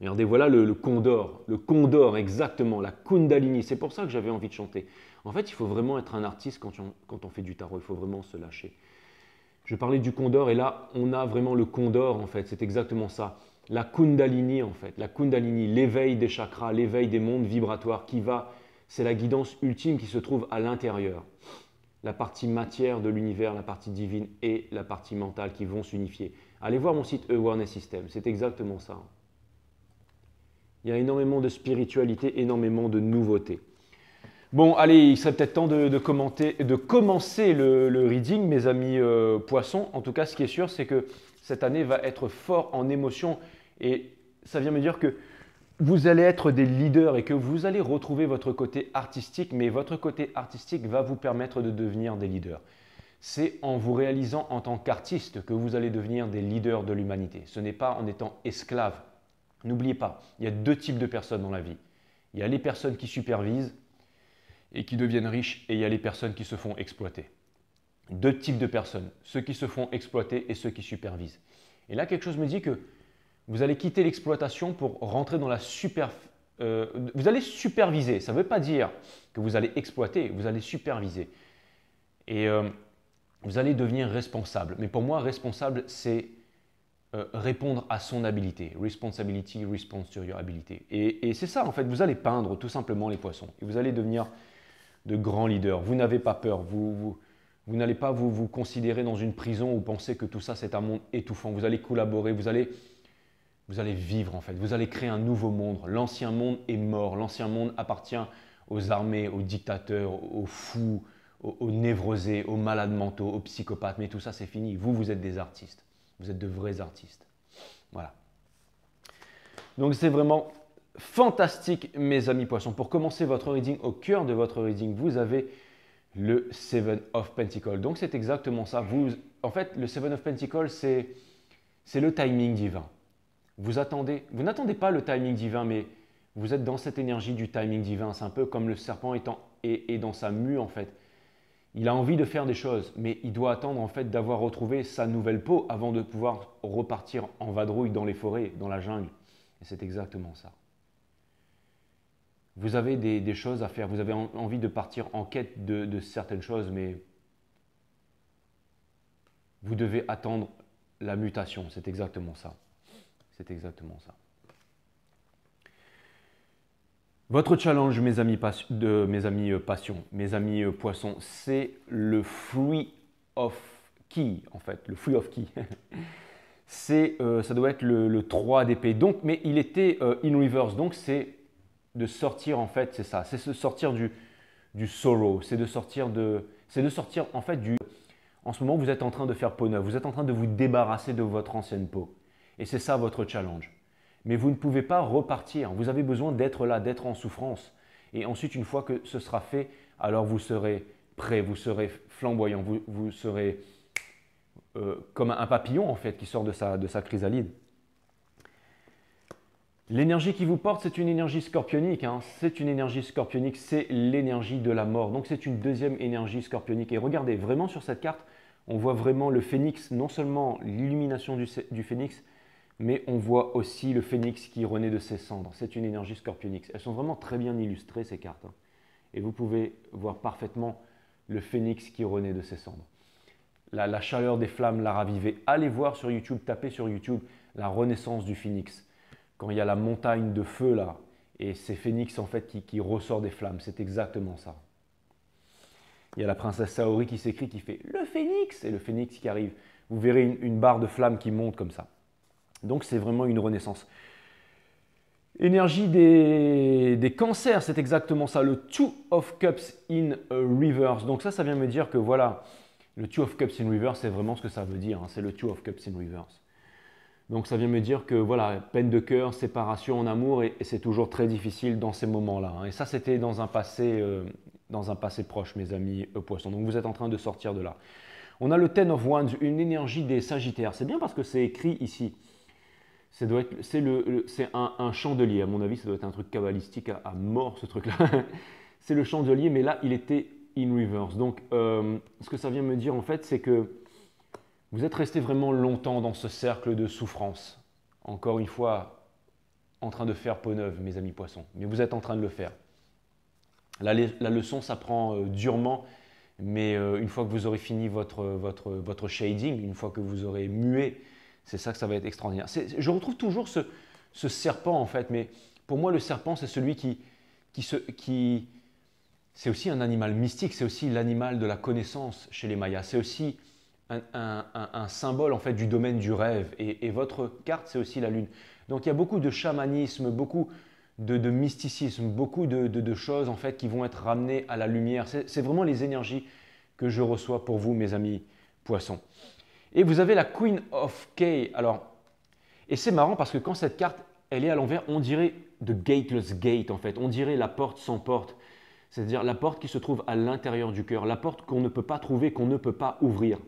Regardez, voilà le condor. Le condor, exactement. La Kundalini. C'est pour ça que j'avais envie de chanter. En fait, il faut vraiment être un artiste quand on fait du tarot. Il faut vraiment se lâcher. Je parlais du condor et là, on a vraiment le condor, en fait. C'est exactement ça. La Kundalini, en fait. La Kundalini, l'éveil des chakras, l'éveil des mondes vibratoires qui va... C'est la guidance ultime qui se trouve à l'intérieur. La partie matière de l'univers, la partie divine et la partie mentale qui vont s'unifier. Allez voir mon site Awareness System. C'est exactement ça. Il y a énormément de spiritualité, énormément de nouveautés. Bon, allez, il serait peut-être temps de commencer le reading, mes amis poissons. En tout cas, ce qui est sûr, c'est que cette année va être fort en émotion et ça vient me dire que vous allez être des leaders et que vous allez retrouver votre côté artistique, mais votre côté artistique va vous permettre de devenir des leaders. C'est en vous réalisant en tant qu'artiste que vous allez devenir des leaders de l'humanité. Ce n'est pas en étant esclave. N'oubliez pas, il y a deux types de personnes dans la vie. Il y a les personnes qui supervisent et qui deviennent riches et il y a les personnes qui se font exploiter. Deux types de personnes, ceux qui se font exploiter et ceux qui supervisent. Et là, quelque chose me dit que vous allez quitter l'exploitation pour rentrer dans la vous allez superviser. Ça ne veut pas dire que vous allez exploiter, vous allez superviser. Et vous allez devenir responsable. Mais pour moi, responsable, c'est répondre à son habilité. Responsibility, response to your ability. Et c'est ça, en fait. Vous allez peindre tout simplement les poissons. Et vous allez devenir de grands leaders. Vous n'avez pas peur. Vous n'allez pas vous considérer dans une prison ou penser que tout ça, c'est un monde étouffant. Vous allez collaborer, vous allez vivre en fait. Vous allez créer un nouveau monde. L'ancien monde est mort. L'ancien monde appartient aux armées, aux dictateurs, aux fous, aux névrosés, aux malades mentaux, aux psychopathes. Mais tout ça, c'est fini. Vous, vous êtes des artistes. Vous êtes de vrais artistes. Voilà. Donc, c'est vraiment fantastique, mes amis poissons. Pour commencer votre reading, au cœur de votre reading, vous avez le Seven of Pentacles. Donc, c'est exactement ça. En fait, le Seven of Pentacles, c'est le timing divin. Vous n'attendez pas le timing divin, mais vous êtes dans cette énergie du timing divin. C'est un peu comme le serpent est dans sa mue, en fait. Il a envie de faire des choses, mais il doit attendre en fait d'avoir retrouvé sa nouvelle peau avant de pouvoir repartir en vadrouille dans les forêts, dans la jungle. Et c'est exactement ça. Vous avez des choses à faire, vous avez envie de partir en quête de certaines choses, mais vous devez attendre la mutation. C'est exactement ça. C'est exactement ça. Votre challenge, mes amis passion, mes amis poissons, c'est le Three of Key, en fait, le Three of Key. Ça doit être le 3 d'épée. Donc, mais il était in reverse, donc c'est de sortir, en fait, c'est ça, c'est de sortir du sorrow, c'est de sortir en fait en ce moment, vous êtes en train de faire peau neuve, vous êtes en train de vous débarrasser de votre ancienne peau. Et c'est ça votre challenge. Mais vous ne pouvez pas repartir. Vous avez besoin d'être là, d'être en souffrance. Et ensuite, une fois que ce sera fait, alors vous serez prêt, vous serez flamboyant, vous serez comme un papillon en fait qui sort de sa chrysalide. L'énergie qui vous porte, c'est une énergie scorpionique. Hein. C'est une énergie scorpionique, c'est l'énergie de la mort. Donc c'est une deuxième énergie scorpionique. Et regardez, vraiment sur cette carte, on voit vraiment le phénix, non seulement l'illumination du phénix, mais on voit aussi le phénix qui renaît de ses cendres. C'est une énergie scorpionique. Elles sont vraiment très bien illustrées, ces cartes. Hein. Et vous pouvez voir parfaitement le phénix qui renaît de ses cendres. La chaleur des flammes l'a ravivé. Allez voir sur YouTube, tapez sur YouTube la renaissance du phénix. Quand il y a la montagne de feu là, et c'est phénix en fait qui ressort des flammes. C'est exactement ça. Il y a la princesse Saori qui s'écrie, qui fait « le phénix » et le phénix qui arrive. Vous verrez une barre de flammes qui monte comme ça. Donc, c'est vraiment une renaissance. Énergie des cancers, c'est exactement ça. Le Two of Cups in Reverse. Donc ça vient me dire que voilà, le Two of Cups in Reverse, c'est vraiment ce que ça veut dire. Hein. C'est le Two of Cups in Reverse. Donc ça vient me dire que voilà, peine de cœur, séparation en amour, et c'est toujours très difficile dans ces moments-là. Hein. Et ça, c'était dans un passé proche, mes amis poissons. Donc vous êtes en train de sortir de là. On a le Ten of Wands, une énergie des Sagittaires. C'est bien parce que c'est écrit ici. C'est un chandelier, à mon avis, ça doit être un truc kabbalistique à mort, ce truc-là. C'est le chandelier, mais là, il in reverse. Donc, ce que ça vient me dire en fait, c'est que vous êtes resté vraiment longtemps dans ce cercle de souffrance. Encore une fois, en train de faire peau neuve, mes amis poissons. Mais vous êtes en train de le faire. La leçon s'apprend durement, mais une fois que vous aurez fini votre shading, une fois que vous aurez mué, c'est ça que ça va être extraordinaire. Je retrouve toujours ce serpent en fait, mais pour moi le serpent c'est celui c'est aussi un animal mystique, c'est aussi l'animal de la connaissance chez les Mayas, c'est aussi un symbole en fait du domaine du rêve et votre carte c'est aussi la lune. Donc il y a beaucoup de chamanisme, beaucoup de mysticisme, beaucoup de choses en fait qui vont être ramenées à la lumière. C'est vraiment les énergies que je reçois pour vous mes amis poissons. Et vous avez la Queen of K. Alors, et c'est marrant parce que quand cette carte elle est à l'envers, on dirait The Gateless Gate en fait, on dirait la porte sans porte. C'est-à-dire la porte qui se trouve à l'intérieur du cœur, la porte qu'on ne peut pas trouver, qu'on ne peut pas ouvrir.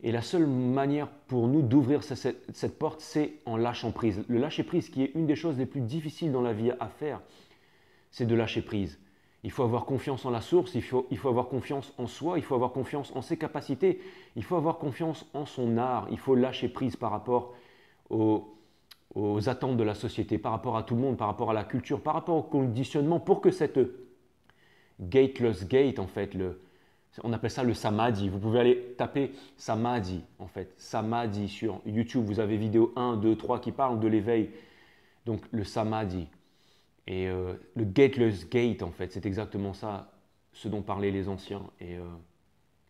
Et la seule manière pour nous d'ouvrir cette porte, c'est en lâchant prise. Le lâcher prise, qui est une des choses les plus difficiles dans la vie à faire, c'est de lâcher prise. Il faut avoir confiance en la source, il faut avoir confiance en soi, il faut avoir confiance en ses capacités, il faut avoir confiance en son art, il faut lâcher prise par rapport aux attentes de la société, par rapport à tout le monde, par rapport à la culture, par rapport au conditionnement, pour que cette gateless gate, en fait, on appelle ça le samadhi. Vous pouvez aller taper samadhi, en fait, samadhi sur YouTube. Vous avez vidéo 1, 2, 3 qui parlent de l'éveil. Donc le samadhi. Et le gateless gate, en fait, c'est exactement ça, ce dont parlaient les anciens. Et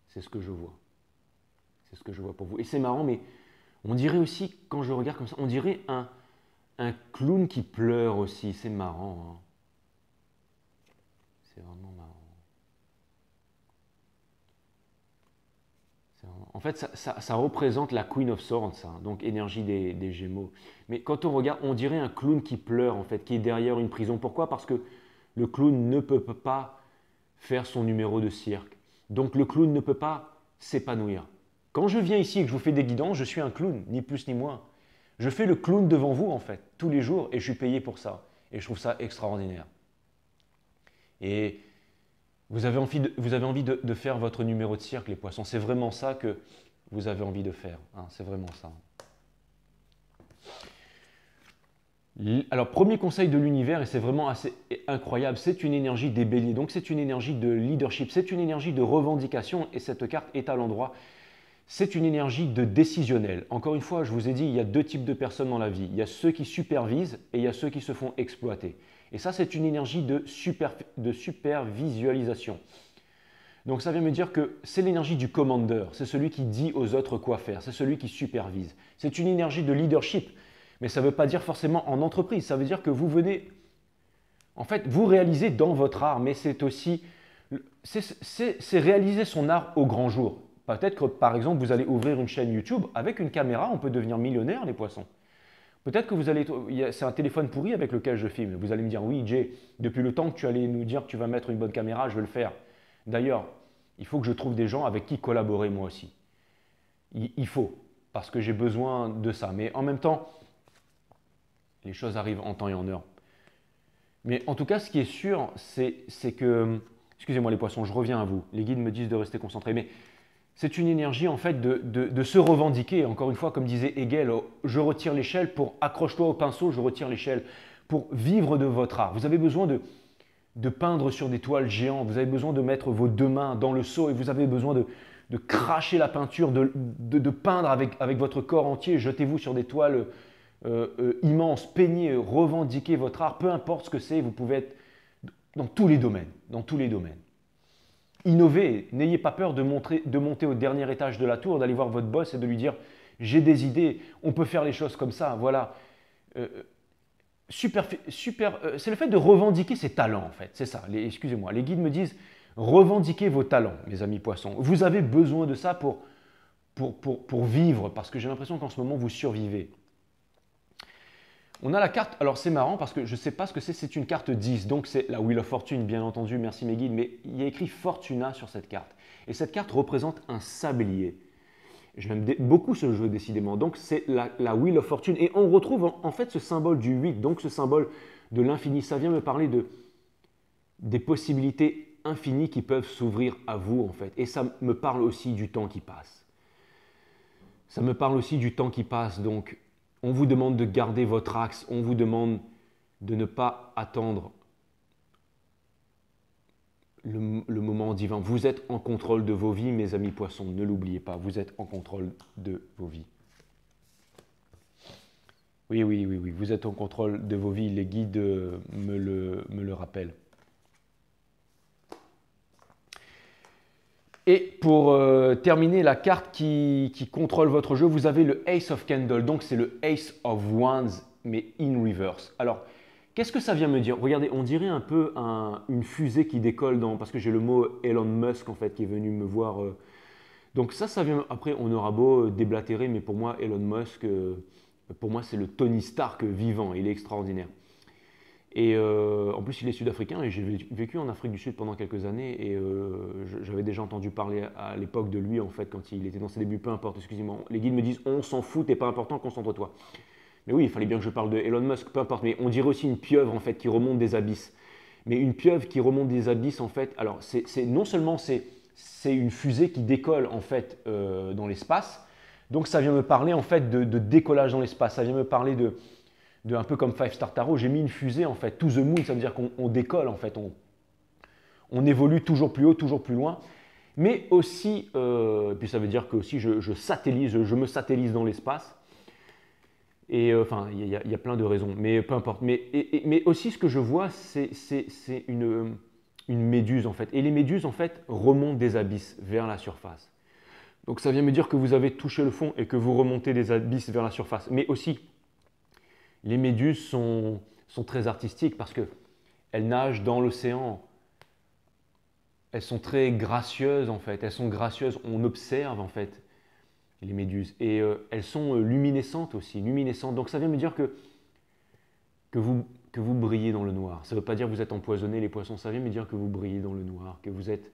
c'est ce que je vois. C'est ce que je vois pour vous. Et c'est marrant, mais on dirait aussi, quand je regarde comme ça, on dirait un clown qui pleure aussi. C'est marrant, hein. C'est vraiment marrant. En fait, ça représente la Queen of Swords, ça, donc énergie des Gémeaux. Mais quand on regarde, on dirait un clown qui pleure, en fait, qui est derrière une prison. Pourquoi? Parce que le clown ne peut pas faire son numéro de cirque. Donc le clown ne peut pas s'épanouir. Quand je viens ici et que je vous fais des guidances, je suis un clown, ni plus ni moins. Je fais le clown devant vous, en fait, tous les jours, et je suis payé pour ça. Et je trouve ça extraordinaire. Et vous avez envie de faire votre numéro de cirque, les poissons. C'est vraiment ça que vous avez envie de faire, hein, c'est vraiment ça. Alors, premier conseil de l'univers, et c'est vraiment assez incroyable, c'est une énergie des béliers. Donc, c'est une énergie de leadership, c'est une énergie de revendication, et cette carte est à l'endroit. C'est une énergie de décisionnel. Encore une fois, je vous ai dit, il y a deux types de personnes dans la vie. Il y a ceux qui supervisent et il y a ceux qui se font exploiter. Et ça, c'est une énergie de supervisualisation. Donc ça vient me dire que c'est l'énergie du commandeur, c'est celui qui dit aux autres quoi faire, c'est celui qui supervise. C'est une énergie de leadership, mais ça ne veut pas dire forcément en entreprise, ça veut dire que vous venez, en fait, vous réalisez dans votre art, mais c'est aussi, c'est réaliser son art au grand jour. Peut-être que par exemple, vous allez ouvrir une chaîne YouTube, avec une caméra, on peut devenir millionnaire, les poissons. Peut-être que vous allez, c'est un téléphone pourri avec lequel je filme. Vous allez me dire, oui Jay, depuis le temps que tu allais nous dire que tu vas mettre une bonne caméra, je vais le faire. D'ailleurs, il faut que je trouve des gens avec qui collaborer moi aussi. Il faut, parce que j'ai besoin de ça. Mais en même temps, les choses arrivent en temps et en heure. Mais en tout cas, ce qui est sûr, c'est que, excusez-moi les poissons, je reviens à vous. Les guides me disent de rester concentré. Mais c'est une énergie en fait de se revendiquer. Encore une fois, comme disait Hegel, je retire l'échelle pour accroche-toi au pinceau, je retire l'échelle pour vivre de votre art. Vous avez besoin de peindre sur des toiles géantes, vous avez besoin de mettre vos deux mains dans le seau et vous avez besoin de cracher la peinture, de peindre avec votre corps entier. Jetez-vous sur des toiles immenses, peignez, revendiquez votre art, peu importe ce que c'est, vous pouvez être dans tous les domaines, dans tous les domaines. Innovez, n'ayez pas peur de monter au dernier étage de la tour, d'aller voir votre boss et de lui dire « j'ai des idées, on peut faire les choses comme ça ». Voilà. C'est le fait de revendiquer ses talents en fait, c'est ça. Excusez-moi, les guides me disent « revendiquez vos talents, mes amis poissons ». Vous avez besoin de ça pour vivre, parce que j'ai l'impression qu'en ce moment, vous survivez. On a la carte, alors c'est marrant parce que je ne sais pas ce que c'est une carte 10, donc c'est la Wheel of Fortune, bien entendu, merci mes guides, mais il y a écrit Fortuna sur cette carte. Et cette carte représente un sablier. J'aime beaucoup ce jeu, décidément. Donc c'est la Wheel of Fortune, et on retrouve en fait ce symbole du 8, donc ce symbole de l'infini. Ça vient me parler des possibilités infinies qui peuvent s'ouvrir à vous, en fait. Et ça me parle aussi du temps qui passe. Ça me parle aussi du temps qui passe. Donc, on vous demande de garder votre axe. On vous demande de ne pas attendre le moment divin. Vous êtes en contrôle de vos vies, mes amis poissons. Ne l'oubliez pas, vous êtes en contrôle de vos vies. Oui, oui, oui, oui, vous êtes en contrôle de vos vies. Les guides me le rappellent. Et pour terminer, la carte qui contrôle votre jeu, vous avez le Ace of Candle. Donc, c'est le Ace of Wands, mais in reverse. Alors, qu'est-ce que ça vient me dire? Regardez, on dirait un peu une fusée qui décolle parce que j'ai le mot Elon Musk, en fait, qui est venu me voir. Donc ça vient... Après, on aura beau déblatérer, mais pour moi, Elon Musk, pour moi, c'est le Tony Stark vivant. Il est extraordinaire. Et en plus, il est sud-africain et j'ai vécu en Afrique du Sud pendant quelques années et j'avais déjà entendu parler à l'époque de lui, en fait, quand il était dans ses débuts, peu importe, excusez-moi. Les guides me disent « on s'en fout, t'es pas important, concentre-toi ». Mais oui, il fallait bien que je parle de Elon Musk, peu importe. Mais on dirait aussi une pieuvre, en fait, qui remonte des abysses. Mais une pieuvre qui remonte des abysses, en fait, alors non seulement c'est une fusée qui décolle, en fait, dans l'espace. Donc ça vient me parler, en fait, de décollage dans l'espace. Ça vient me parler de un peu comme Five Star Tarot, j'ai mis une fusée en fait, to the moon, ça veut dire qu'on décolle en fait, on évolue toujours plus haut, toujours plus loin, mais aussi, puis ça veut dire que aussi je me satellise dans l'espace, et enfin il y a plein de raisons, mais peu importe, mais aussi ce que je vois c'est une méduse en fait, et les méduses en fait remontent des abysses vers la surface. Donc ça vient me dire que vous avez touché le fond et que vous remontez des abysses vers la surface, mais aussi les méduses sont très artistiques parce qu'elles nagent dans l'océan. Elles sont très gracieuses en fait. Elles sont gracieuses. On observe en fait les méduses. Et elles sont luminescentes aussi. Luminescentes. Donc ça vient me dire que vous brillez dans le noir. Ça ne veut pas dire que vous êtes empoisonné les poissons. Ça vient me dire que vous brillez dans le noir. Que vous êtes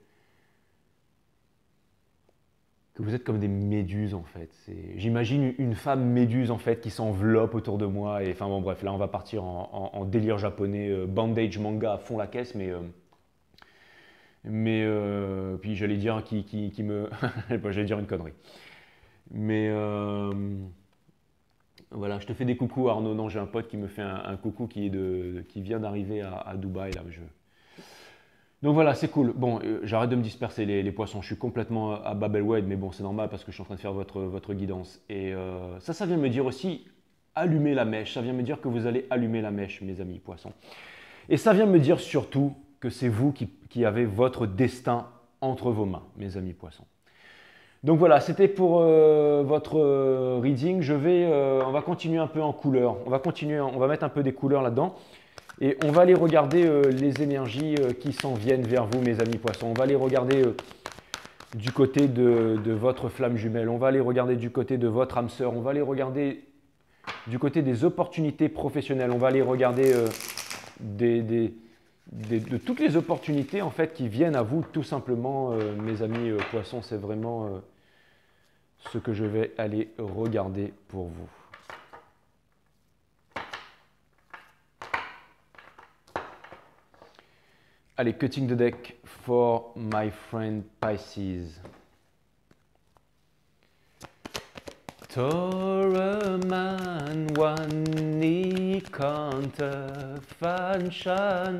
comme des méduses en fait. J'imagine une femme méduse en fait qui s'enveloppe autour de moi. Et enfin bon bref, là on va partir en délire japonais, bandage manga à fond la caisse, mais puis j'allais dire qui me... j'allais dire une connerie. Mais voilà, je te fais des coucous Arnaud. Non, j'ai un pote qui me fait un coucou qui vient d'arriver à Dubaï là. Donc voilà, c'est cool. Bon, j'arrête de me disperser les poissons. Je suis complètement à Babelwed, mais bon, c'est normal parce que je suis en train de faire votre guidance. Et ça vient me dire aussi allumer la mèche. Ça vient me dire que vous allez allumer la mèche, mes amis poissons. Et ça vient me dire surtout que c'est vous qui avez votre destin entre vos mains, mes amis poissons. Donc voilà, c'était pour votre reading. On va continuer un peu en couleur. On va mettre un peu des couleurs là-dedans. Et on va aller regarder les énergies qui s'en viennent vers vous, mes amis poissons. On va aller regarder du côté de votre flamme jumelle. On va aller regarder du côté de votre âme sœur. On va aller regarder du côté des opportunités professionnelles. On va aller regarder de toutes les opportunités en fait qui viennent à vous, tout simplement, mes amis poissons. C'est vraiment ce que je vais aller regarder pour vous. Allez, cutting the deck for my friend Pisces. Toraman wani kanta fanshan.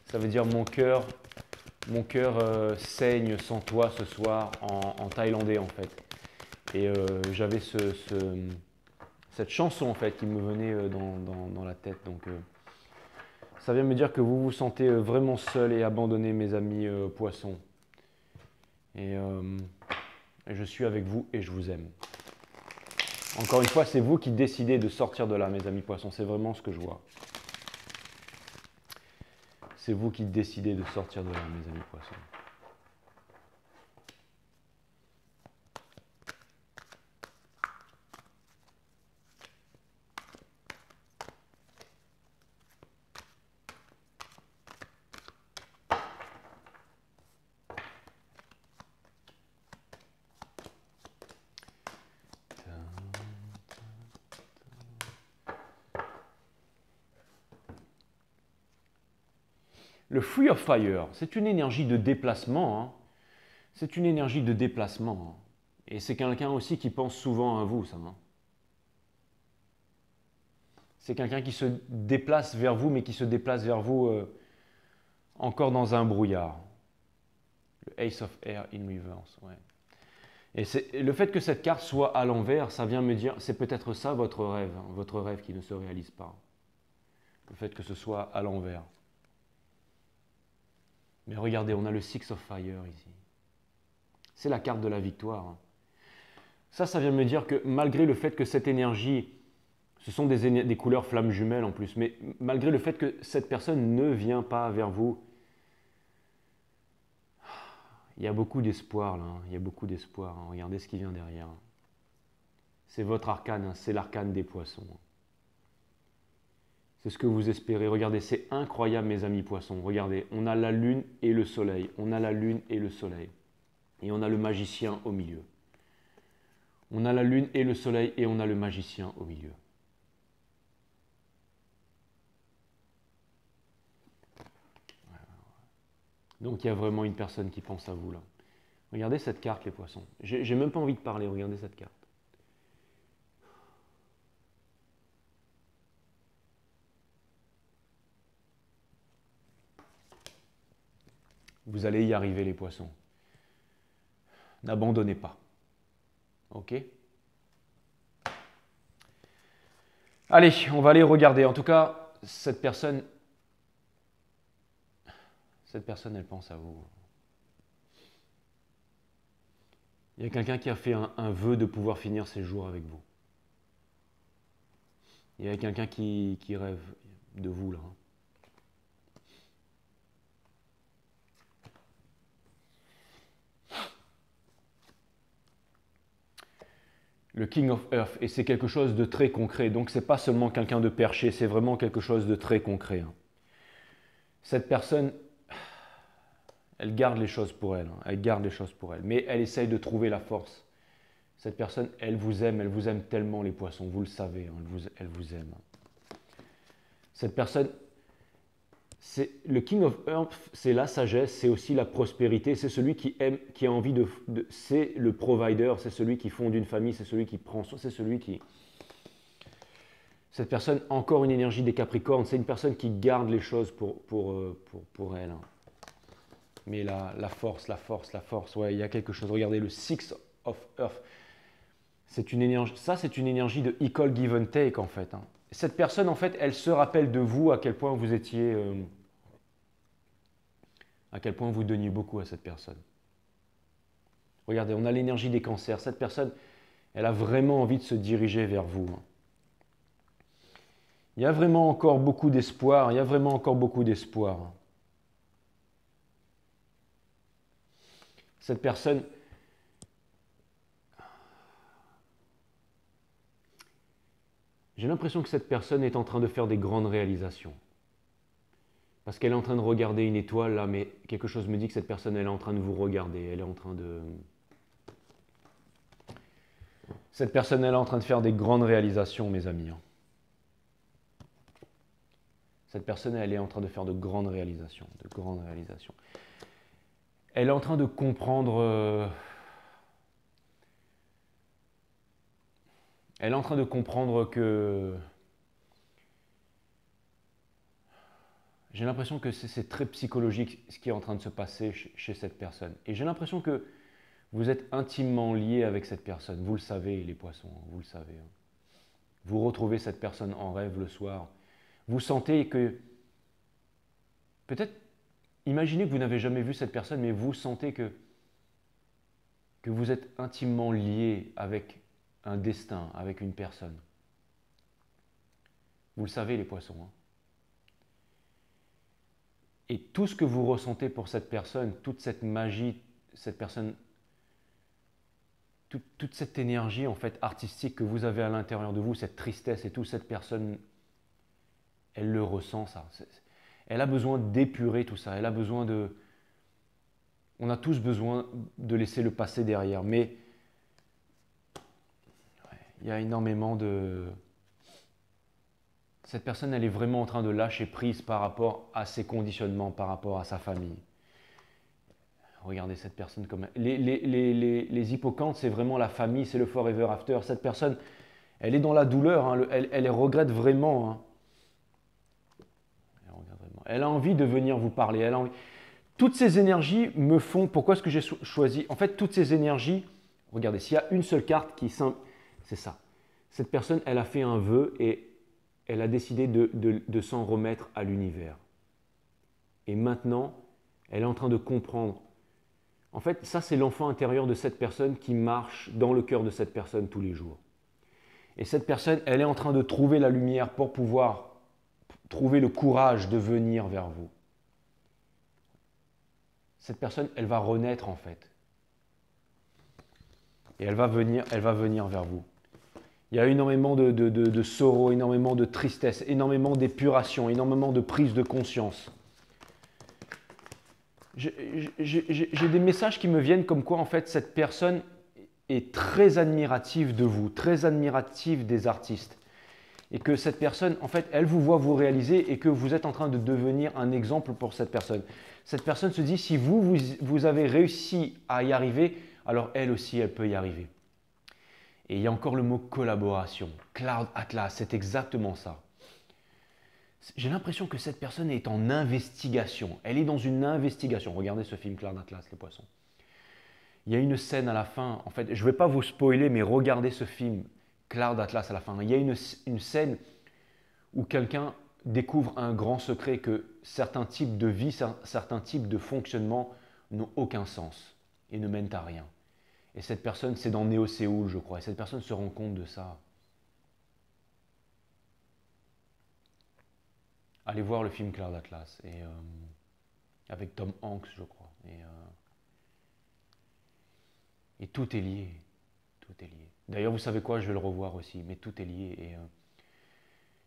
Ça veut dire mon cœur saigne sans toi ce soir en thaïlandais en fait. Et j'avais cette chanson en fait qui me venait dans la tête. Donc ça vient me dire que vous vous sentez vraiment seul et abandonné, mes amis poissons. Et je suis avec vous et je vous aime. Encore une fois, c'est vous qui décidez de sortir de là, mes amis poissons. C'est vraiment ce que je vois. C'est vous qui décidez de sortir de là, mes amis poissons. Le Free of Fire, c'est une énergie de déplacement. Hein. C'est une énergie de déplacement. Hein. Et c'est quelqu'un aussi qui pense souvent à vous, ça. Hein. C'est quelqu'un qui se déplace vers vous, mais qui se déplace vers vous encore dans un brouillard. Le Ace of Air in reverse, ouais. Et le fait que cette carte soit à l'envers, ça vient me dire, c'est peut-être ça votre rêve qui ne se réalise pas. Le fait que ce soit à l'envers. Mais regardez, on a le Six of Fire ici. C'est la carte de la victoire. Hein. Ça vient me dire que malgré le fait que cette énergie, ce sont des couleurs flammes jumelles en plus, mais malgré le fait que cette personne ne vient pas vers vous, il y a beaucoup d'espoir là, hein. Il y a beaucoup d'espoir. Hein. Regardez ce qui vient derrière. C'est votre arcane, hein. C'est l'arcane des poissons. C'est ce que vous espérez. Regardez, c'est incroyable mes amis poissons. Regardez, on a la lune et le soleil. On a la lune et le soleil. Et on a le magicien au milieu. On a la lune et le soleil et on a le magicien au milieu. Donc il y a vraiment une personne qui pense à vous là. Regardez cette carte les poissons. J'ai même pas envie de parler, regardez cette carte. Vous allez y arriver les poissons. N'abandonnez pas. Ok? Allez, on va aller regarder. En tout cas, cette personne, elle pense à vous. Il y a quelqu'un qui a fait un vœu de pouvoir finir ses jours avec vous. Il y a quelqu'un qui rêve de vous là. Le King of Earth, et c'est quelque chose de très concret. Donc c'est pas seulement quelqu'un de perché, c'est vraiment quelque chose de très concret. Hein. Cette personne, elle garde les choses pour elle. Hein. Elle garde les choses pour elle. Mais elle essaye de trouver la force. Cette personne, elle vous aime tellement les poissons, vous le savez, hein, elle vous aime. Cette personne, c'est le King of Earth, c'est la sagesse, c'est aussi la prospérité, c'est celui qui aime, qui a envie c'est le provider, c'est celui qui fonde une famille, c'est celui qui prend soin, c'est celui qui... Cette personne, encore une énergie des Capricornes, c'est une personne qui garde les choses pour elle. Hein. Mais la force, ouais, il y a quelque chose. Regardez, le Six of Earth, c'est une énergie, ça c'est une énergie de equal give and take en fait. Hein. Cette personne, en fait, elle se rappelle de vous, à quel point vous étiez... à quel point vous donniez beaucoup à cette personne. Regardez, on a l'énergie des cancers. Cette personne, elle a vraiment envie de se diriger vers vous. Il y a vraiment encore beaucoup d'espoir. Il y a vraiment encore beaucoup d'espoir. Cette personne... J'ai l'impression que cette personne est en train de faire des grandes réalisations. Parce qu'elle est en train de regarder une étoile, là, mais quelque chose me dit que cette personne, elle est en train de vous regarder. Elle est en train de... Cette personne, elle est en train de faire des grandes réalisations, mes amis. Cette personne, elle est en train de faire de grandes réalisations. Elle est en train de comprendre... Elle est en train de comprendre que... J'ai l'impression que c'est très psychologique ce qui est en train de se passer chez cette personne. Et j'ai l'impression que vous êtes intimement lié avec cette personne. Vous le savez, les poissons, vous le savez. Vous retrouvez cette personne en rêve le soir. Vous sentez que... Peut-être, imaginez que vous n'avez jamais vu cette personne, mais vous sentez que vous êtes intimement lié avec un destin, avec une personne. Vous le savez, les poissons. Hein. Et tout ce que vous ressentez pour cette personne, toute cette magie, cette personne, toute cette énergie en fait artistique que vous avez à l'intérieur de vous, cette tristesse et tout, cette personne, elle le ressent ça. Elle a besoin d'épurer tout ça. Elle a besoin de... On a tous besoin de laisser le passé derrière, mais il y a énormément de... Cette personne, elle est vraiment en train de lâcher prise par rapport à ses conditionnements, par rapport à sa famille. Regardez cette personne comme… Les hippocampes, c'est vraiment la famille, c'est le forever after. Cette personne, elle est dans la douleur, hein, elle regrette vraiment, hein. Elle a envie de venir vous parler. Elle a envie… Toutes ces énergies me font… Pourquoi est-ce que j'ai choisi… En fait, toutes ces énergies… Regardez, s'il y a une seule carte qui… C'est ça. Cette personne, elle a fait un vœu et elle a décidé de s'en remettre à l'univers. Et maintenant, elle est en train de comprendre. En fait, ça, c'est l'enfant intérieur de cette personne qui marche dans le cœur de cette personne tous les jours. Et cette personne, elle est en train de trouver la lumière pour pouvoir trouver le courage de venir vers vous. Cette personne, elle va renaître en fait. Et elle va venir vers vous. Il y a énormément de sorrow, énormément de tristesse, énormément d'épuration, énormément de prise de conscience. J'ai des messages qui me viennent comme quoi en fait cette personne est très admirative de vous, très admirative des artistes. Et que cette personne, en fait, elle vous voit vous réaliser et que vous êtes en train de devenir un exemple pour cette personne. Cette personne se dit, si vous avez réussi à y arriver, alors elle aussi, elle peut y arriver. Et il y a encore le mot collaboration. Cloud Atlas, c'est exactement ça. J'ai l'impression que cette personne est en investigation. Elle est dans une investigation. Regardez ce film Cloud Atlas, les poissons. Il y a une scène à la fin, en fait, je ne vais pas vous spoiler, mais regardez ce film Cloud Atlas à la fin. Il y a une scène où quelqu'un découvre un grand secret que certains types de vie, certains types de fonctionnement n'ont aucun sens et ne mènent à rien. Et cette personne, c'est dans Néo Séoul, je crois, et cette personne se rend compte de ça. Allez voir le film Cloud Atlas, avec Tom Hanks, je crois. Et tout est lié. Tout est lié. D'ailleurs, vous savez quoi, je vais le revoir aussi, mais tout est lié.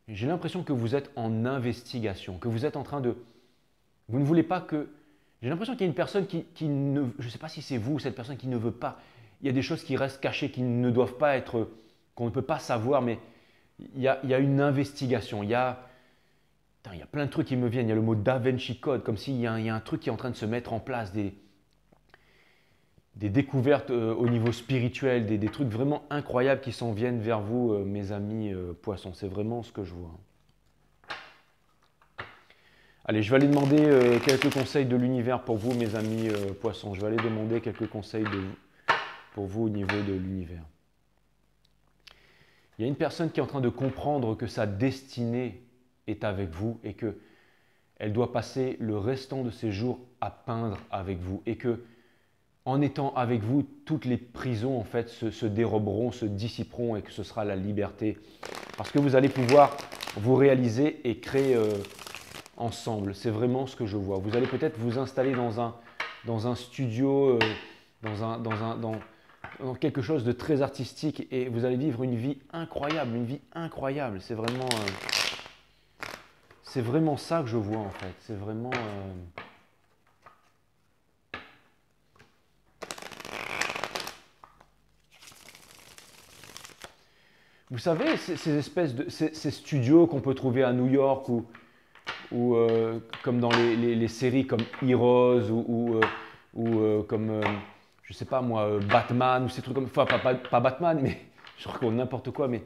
J'ai l'impression que vous êtes en investigation, que vous êtes en train de… Vous ne voulez pas que… J'ai l'impression qu'il y a une personne qui ne… Je ne sais pas si c'est vous, cette personne qui ne veut pas… Il y a des choses qui restent cachées, qui ne doivent pas être… qu'on ne peut pas savoir, mais il y a une investigation. Il y a plein de trucs qui me viennent. Il y a le mot Da Vinci Code, comme s'il y a un truc qui est en train de se mettre en place, des découvertes au niveau spirituel, des trucs vraiment incroyables qui s'en viennent vers vous, mes amis poissons. C'est vraiment ce que je vois. Allez, je vais aller demander quelques conseils de l'univers pour vous, mes amis poissons. Je vais aller demander quelques conseils pour vous au niveau de l'univers. Il y a une personne qui est en train de comprendre que sa destinée est avec vous et qu'elle doit passer le restant de ses jours à peindre avec vous et que en étant avec vous, toutes les prisons en fait se déroberont, se dissiperont et que ce sera la liberté. Parce que vous allez pouvoir vous réaliser et créer ensemble. C'est vraiment ce que je vois. Vous allez peut-être vous installer dans un studio, dans quelque chose de très artistique et vous allez vivre une vie incroyable, une vie incroyable. C'est vraiment ça que je vois en fait. C'est vraiment… Vous savez, ces studios qu'on peut trouver à New York ou comme dans les séries comme Heroes ou comme, je sais pas moi, Batman ou ces trucs comme… Enfin, pas Batman, mais je raconte n'importe quoi, mais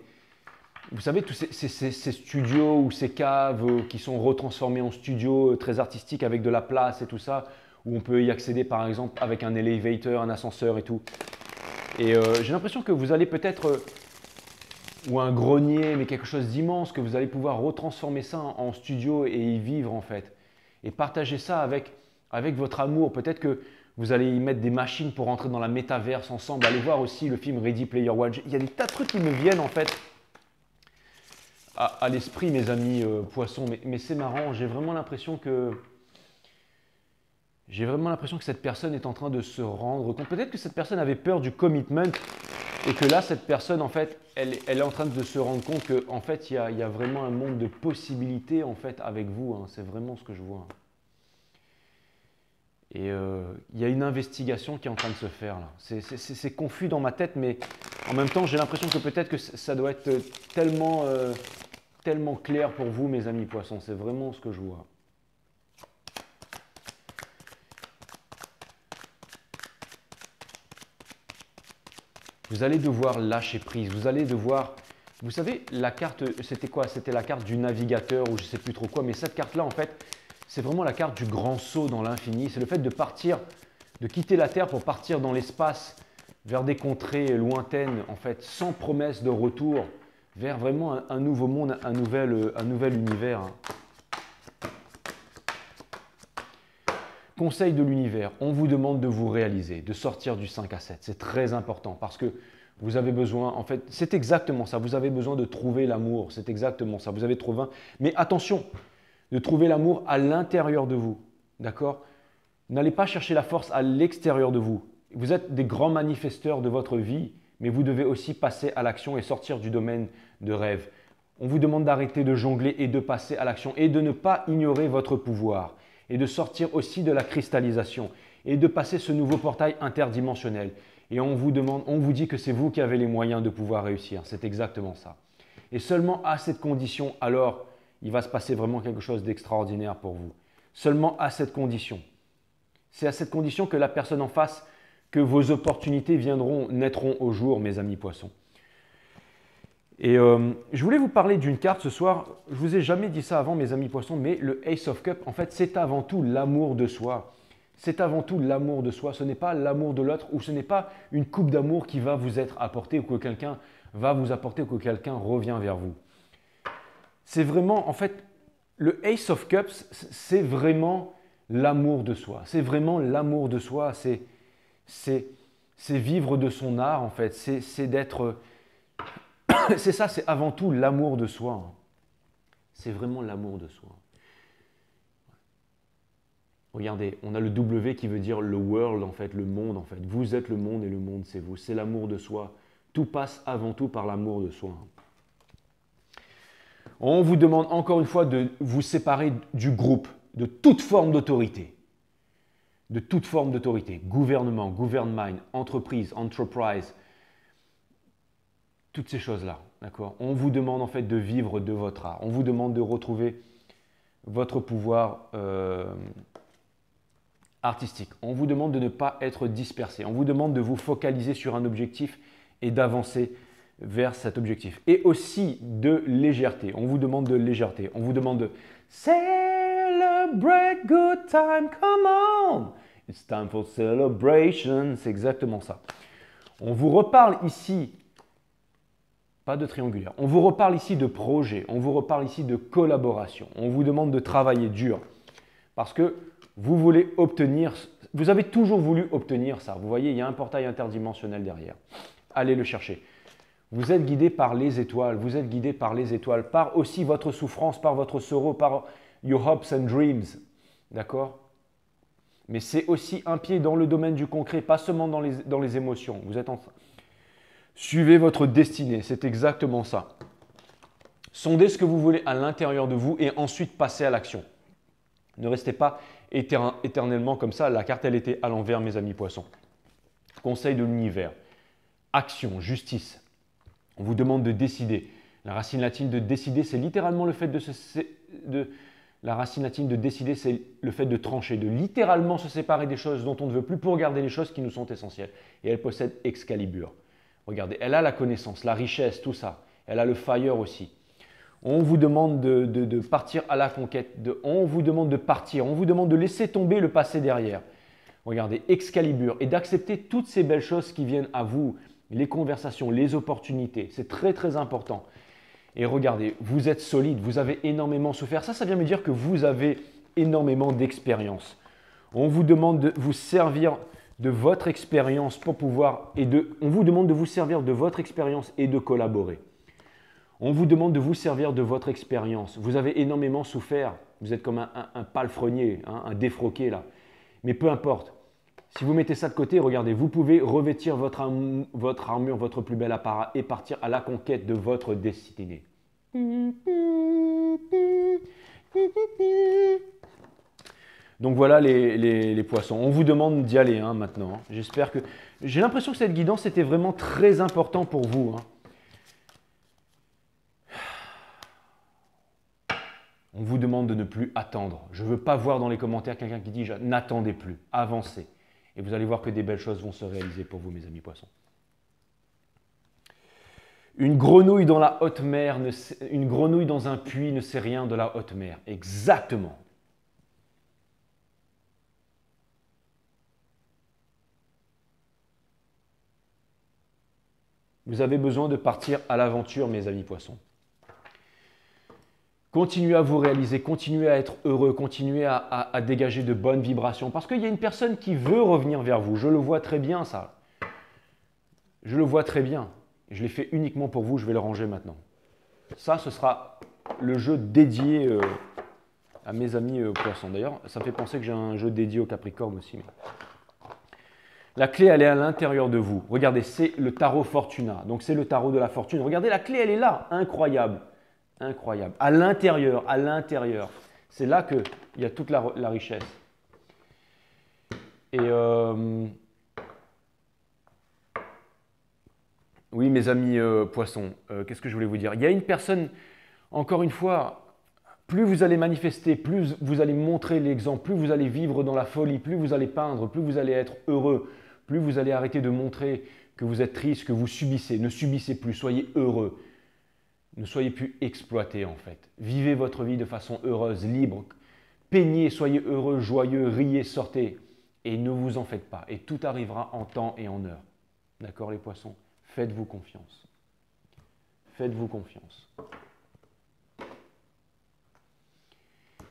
vous savez, tous ces studios ou ces caves qui sont retransformés en studios très artistiques avec de la place et tout ça, où on peut y accéder par exemple avec un elevator, un ascenseur et tout. Et j'ai l'impression que vous allez peut-être… ou un grenier, mais quelque chose d'immense, que vous allez pouvoir retransformer ça en studio et y vivre en fait. Et partager ça avec votre amour. Peut-être que vous allez y mettre des machines pour rentrer dans la métaverse ensemble. Allez voir aussi le film Ready Player One. Il y a des tas de trucs qui me viennent en fait à l'esprit, mes amis poissons. Mais c'est marrant, j'ai vraiment l'impression que cette personne est en train de se rendre compte. Peut-être que cette personne avait peur du commitment. Et que là, cette personne, en fait, elle est en train de se rendre compte qu'en fait, il y a vraiment un monde de possibilités en fait, avec vous. Hein. C'est vraiment ce que je vois. Et il y a une investigation qui est en train de se faire là. C'est confus dans ma tête, mais en même temps, j'ai l'impression que peut-être que ça doit être tellement tellement clair pour vous, mes amis poissons. C'est vraiment ce que je vois. Vous allez devoir lâcher prise. Vous allez devoir... Vous savez, la carte, c'était quoi? C'était la carte du navigateur ou je ne sais plus trop quoi. Mais cette carte-là, en fait, c'est vraiment la carte du grand saut dans l'infini. C'est le fait de partir, de quitter la Terre pour partir dans l'espace vers des contrées lointaines, en fait, sans promesse de retour, vers vraiment un nouveau monde, un nouvel univers. Conseil de l'univers, on vous demande de vous réaliser, de sortir du 5 à 7. C'est très important parce que vous avez besoin, en fait, c'est exactement ça. Vous avez besoin de trouver l'amour, c'est exactement ça. Vous avez trouvé un... Mais attention, de trouver l'amour à l'intérieur de vous, d'accord? N'allez pas chercher la force à l'extérieur de vous. Vous êtes des grands manifesteurs de votre vie, mais vous devez aussi passer à l'action et sortir du domaine de rêve. On vous demande d'arrêter de jongler et de passer à l'action et de ne pas ignorer votre pouvoir et de sortir aussi de la cristallisation et de passer ce nouveau portail interdimensionnel. Et on vous demande, on vous dit que c'est vous qui avez les moyens de pouvoir réussir. C'est exactement ça. Et seulement à cette condition, alors, il va se passer vraiment quelque chose d'extraordinaire pour vous. Seulement à cette condition. C'est à cette condition que la personne en face, que vos opportunités naîtront au jour, mes amis poissons. Et je voulais vous parler d'une carte ce soir. Je ne vous ai jamais dit ça avant, mes amis poissons, mais le Ace of Cups, en fait, c'est avant tout l'amour de soi. C'est avant tout l'amour de soi. Ce n'est pas l'amour de l'autre ou ce n'est pas une coupe d'amour qui va vous être apportée ou que quelqu'un va vous apporter ou que quelqu'un revient vers vous. C'est vraiment, en fait, le Ace of Cups, c'est vraiment l'amour de soi. C'est vraiment l'amour de soi. C'est vivre de son art, en fait. C'est d'être... C'est ça, c'est avant tout l'amour de soi. C'est vraiment l'amour de soi. Regardez, on a le W qui veut dire le world, en fait, le monde, en fait. Vous êtes le monde et le monde, c'est vous. C'est l'amour de soi. Tout passe avant tout par l'amour de soi. On vous demande encore une fois de vous séparer du groupe, de toute forme d'autorité. De toute forme d'autorité. Gouvernement, government, entreprise, enterprise. Toutes ces choses-là, d'accord? On vous demande en fait de vivre de votre art. On vous demande de retrouver votre pouvoir artistique. On vous demande de ne pas être dispersé. On vous demande de vous focaliser sur un objectif et d'avancer vers cet objectif. Et aussi de légèreté. On vous demande de légèreté. On vous demande de celebrate good time, come on! It's time for celebration. C'est exactement ça. On vous reparle ici, pas de triangulaire, on vous reparle ici de projet, on vous reparle ici de collaboration. On vous demande de travailler dur parce que vous voulez obtenir, vous avez toujours voulu obtenir ça. Vous voyez, il y a un portail interdimensionnel derrière. Allez le chercher. Vous êtes guidé par les étoiles, vous êtes guidé par les étoiles, par aussi votre souffrance, par votre sorrow, par your hopes and dreams. D'accord? Mais c'est aussi un pied dans le domaine du concret, pas seulement dans les émotions. Vous êtes en train. Suivez votre destinée, c'est exactement ça. Sondez ce que vous voulez à l'intérieur de vous et ensuite passez à l'action. Ne restez pas éternellement comme ça. La carte, elle était à l'envers, mes amis poissons. Conseil de l'univers. Action, justice. On vous demande de décider. La racine latine de décider, c'est littéralement le fait la racine latine de décider, c'est le fait de trancher, de littéralement se séparer des choses dont on ne veut plus pour garder les choses qui nous sont essentielles. Et elle possède Excalibur. Regardez, elle a la connaissance, la richesse, tout ça. Elle a le fire aussi. On vous demande de partir à la conquête. On vous demande de partir. On vous demande de laisser tomber le passé derrière. Regardez, Excalibur. Et d'accepter toutes ces belles choses qui viennent à vous. Les conversations, les opportunités. C'est très, très important. Et regardez, vous êtes solide. Vous avez énormément souffert. Ça vient me dire que vous avez énormément d'expérience. On vous demande de vous servir de votre expérience pour pouvoir on vous demande de vous servir de votre expérience et de collaborer. On vous demande de vous servir de votre expérience. Vous avez énormément souffert. Vous êtes comme un palefrenier, hein, un défroqué là. Mais peu importe. Si vous mettez ça de côté, regardez, vous pouvez revêtir votre armure, votre plus bel apparat et partir à la conquête de votre destinée. Donc voilà les poissons. On vous demande d'y aller hein, maintenant. J'espère que... J'ai l'impression que cette guidance était vraiment très important pour vous. Hein. On vous demande de ne plus attendre. Je ne veux pas voir dans les commentaires quelqu'un qui dit « n'attendez plus, avancez ». Et vous allez voir que des belles choses vont se réaliser pour vous, mes amis poissons. Une grenouille dans la haute mer, une grenouille dans un puits ne sait rien de la haute mer. Exactement. Vous avez besoin de partir à l'aventure, mes amis poissons. Continuez à vous réaliser, continuez à être heureux, continuez à dégager de bonnes vibrations. Parce qu'il y a une personne qui veut revenir vers vous. Je le vois très bien, ça. Je le vois très bien. Je l'ai fait uniquement pour vous, je vais le ranger maintenant. Ça, ce sera le jeu dédié à mes amis poissons. D'ailleurs, ça me fait penser que j'ai un jeu dédié au Capricorne aussi. Mais... La clé, elle est à l'intérieur de vous. Regardez, c'est le tarot Fortuna. Donc, c'est le tarot de la fortune. Regardez, la clé, elle est là. Incroyable. Incroyable. À l'intérieur, à l'intérieur. C'est là qu'il y a toute la richesse. Et oui, mes amis poissons, qu'est-ce que je voulais vous dire? Il y a une personne, encore une fois, plus vous allez manifester, plus vous allez montrer l'exemple, plus vous allez vivre dans la folie, plus vous allez peindre, plus vous allez être heureux, plus vous allez arrêter de montrer que vous êtes triste, que vous subissez. Ne subissez plus, soyez heureux. Ne soyez plus exploité en fait. Vivez votre vie de façon heureuse, libre. Peignez, soyez heureux, joyeux, riez, sortez. Et ne vous en faites pas. Et tout arrivera en temps et en heure. D'accord les poissons? Faites-vous confiance. Faites-vous confiance.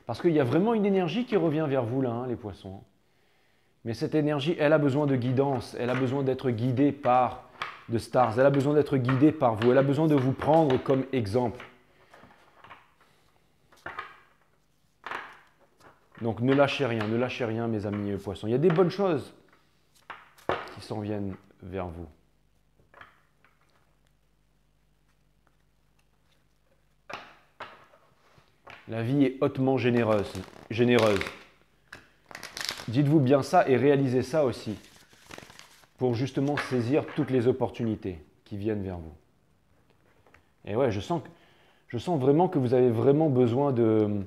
Parce qu'il y a vraiment une énergie qui revient vers vous là, hein, les poissons. Mais cette énergie, elle a besoin de guidance. Elle a besoin d'être guidée par de stars. Elle a besoin d'être guidée par vous. Elle a besoin de vous prendre comme exemple. Donc ne lâchez rien mes amis poissons. Il y a des bonnes choses qui s'en viennent vers vous. La vie est hautement généreuse. Dites-vous bien ça et réalisez ça aussi pour justement saisir toutes les opportunités qui viennent vers vous. Et ouais, je sens vraiment que vous avez vraiment besoin de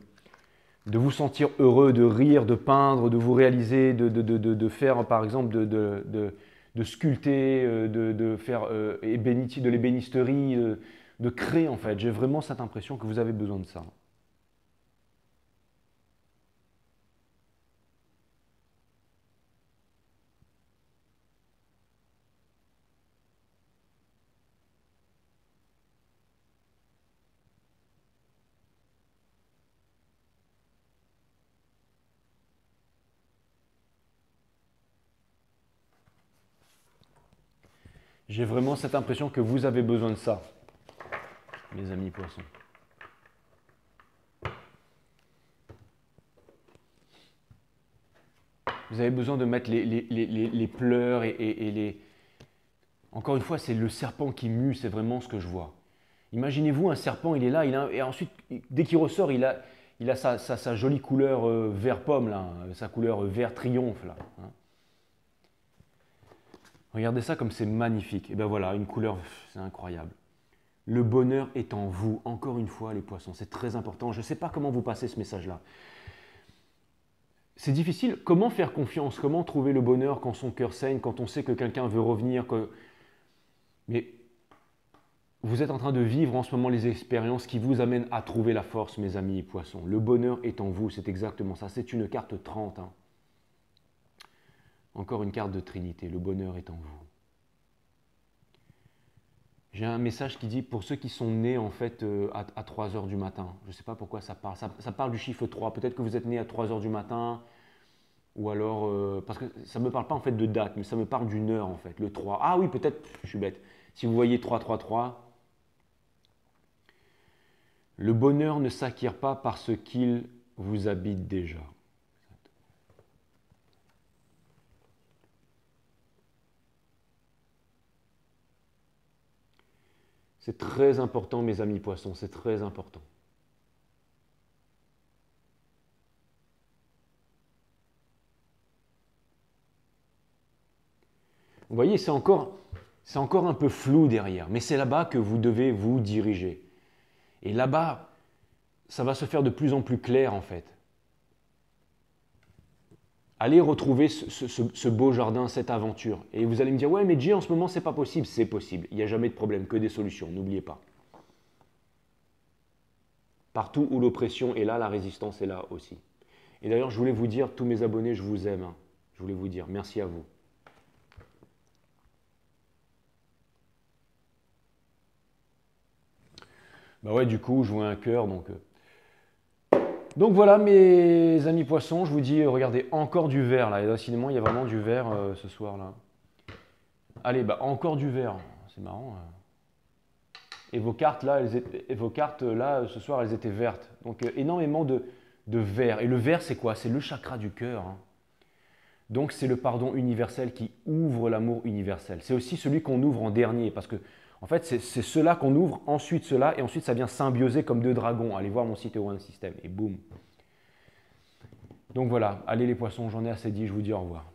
vous sentir heureux, de rire, de peindre, de vous réaliser, de faire par exemple, de sculpter, de faire de l'ébénisterie, de créer en fait. J'ai vraiment cette impression que vous avez besoin de ça. J'ai vraiment cette impression que vous avez besoin de ça, mes amis poissons. Vous avez besoin de mettre les pleurs et les... Encore une fois, c'est le serpent qui mue, c'est vraiment ce que je vois. Imaginez-vous un serpent, il est là, et ensuite, dès qu'il ressort, il a sa jolie couleur vert pomme, là, sa couleur vert triomphe. Là, hein. Regardez ça comme c'est magnifique. Et bien voilà, une couleur, c'est incroyable. Le bonheur est en vous. Encore une fois, les poissons, c'est très important. Je ne sais pas comment vous passez ce message-là. C'est difficile. Comment faire confiance? Comment trouver le bonheur quand son cœur saigne, quand on sait que quelqu'un veut revenir Mais vous êtes en train de vivre en ce moment les expériences qui vous amènent à trouver la force, mes amis poissons. Le bonheur est en vous, c'est exactement ça. C'est une carte 30. Hein. Encore une carte de Trinité, le bonheur est en vous. J'ai un message qui dit, pour ceux qui sont nés en fait à 3 heures du matin, je ne sais pas pourquoi ça parle, ça parle du chiffre 3, peut-être que vous êtes nés à 3 heures du matin, ou alors, parce que ça ne me parle pas en fait de date, mais ça me parle d'une heure en fait, le 3. Ah oui, peut-être, je suis bête, si vous voyez 333, le bonheur ne s'acquiert pas parce qu'il vous habite déjà. C'est très important, mes amis poissons, c'est très important. Vous voyez, c'est encore un peu flou derrière, mais c'est là-bas que vous devez vous diriger. Et là-bas, ça va se faire de plus en plus clair en fait. Allez retrouver ce beau jardin, cette aventure. Et vous allez me dire, ouais, mais Jay, en ce moment, c'est pas possible. C'est possible. Il n'y a jamais de problème, que des solutions. N'oubliez pas. Partout où l'oppression est là, la résistance est là aussi. Et d'ailleurs, je voulais vous dire, tous mes abonnés, je vous aime. Hein. Je voulais vous dire, merci à vous. Bah ouais, du coup, je vois un cœur, donc voilà, mes amis poissons, je vous dis, regardez, encore du vert là. Et décidément, il y a vraiment du vert ce soir là. Allez, bah encore du vert. C'est marrant. Et vos cartes là, ce soir, elles étaient vertes. Donc énormément de vert. Et le vert, c'est quoi? C'est le chakra du cœur. Hein. Donc c'est le pardon universel qui ouvre l'amour universel. C'est aussi celui qu'on ouvre en dernier, parce que en fait, c'est cela qu'on ouvre, ensuite cela, et ensuite ça vient symbioser comme deux dragons. Allez voir mon site One System, et boum. Donc voilà, allez les poissons, j'en ai assez dit, je vous dis au revoir.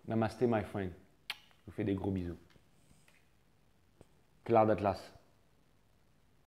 Namasté my friend. Je vous fais des gros bisous. Cloud Atlas.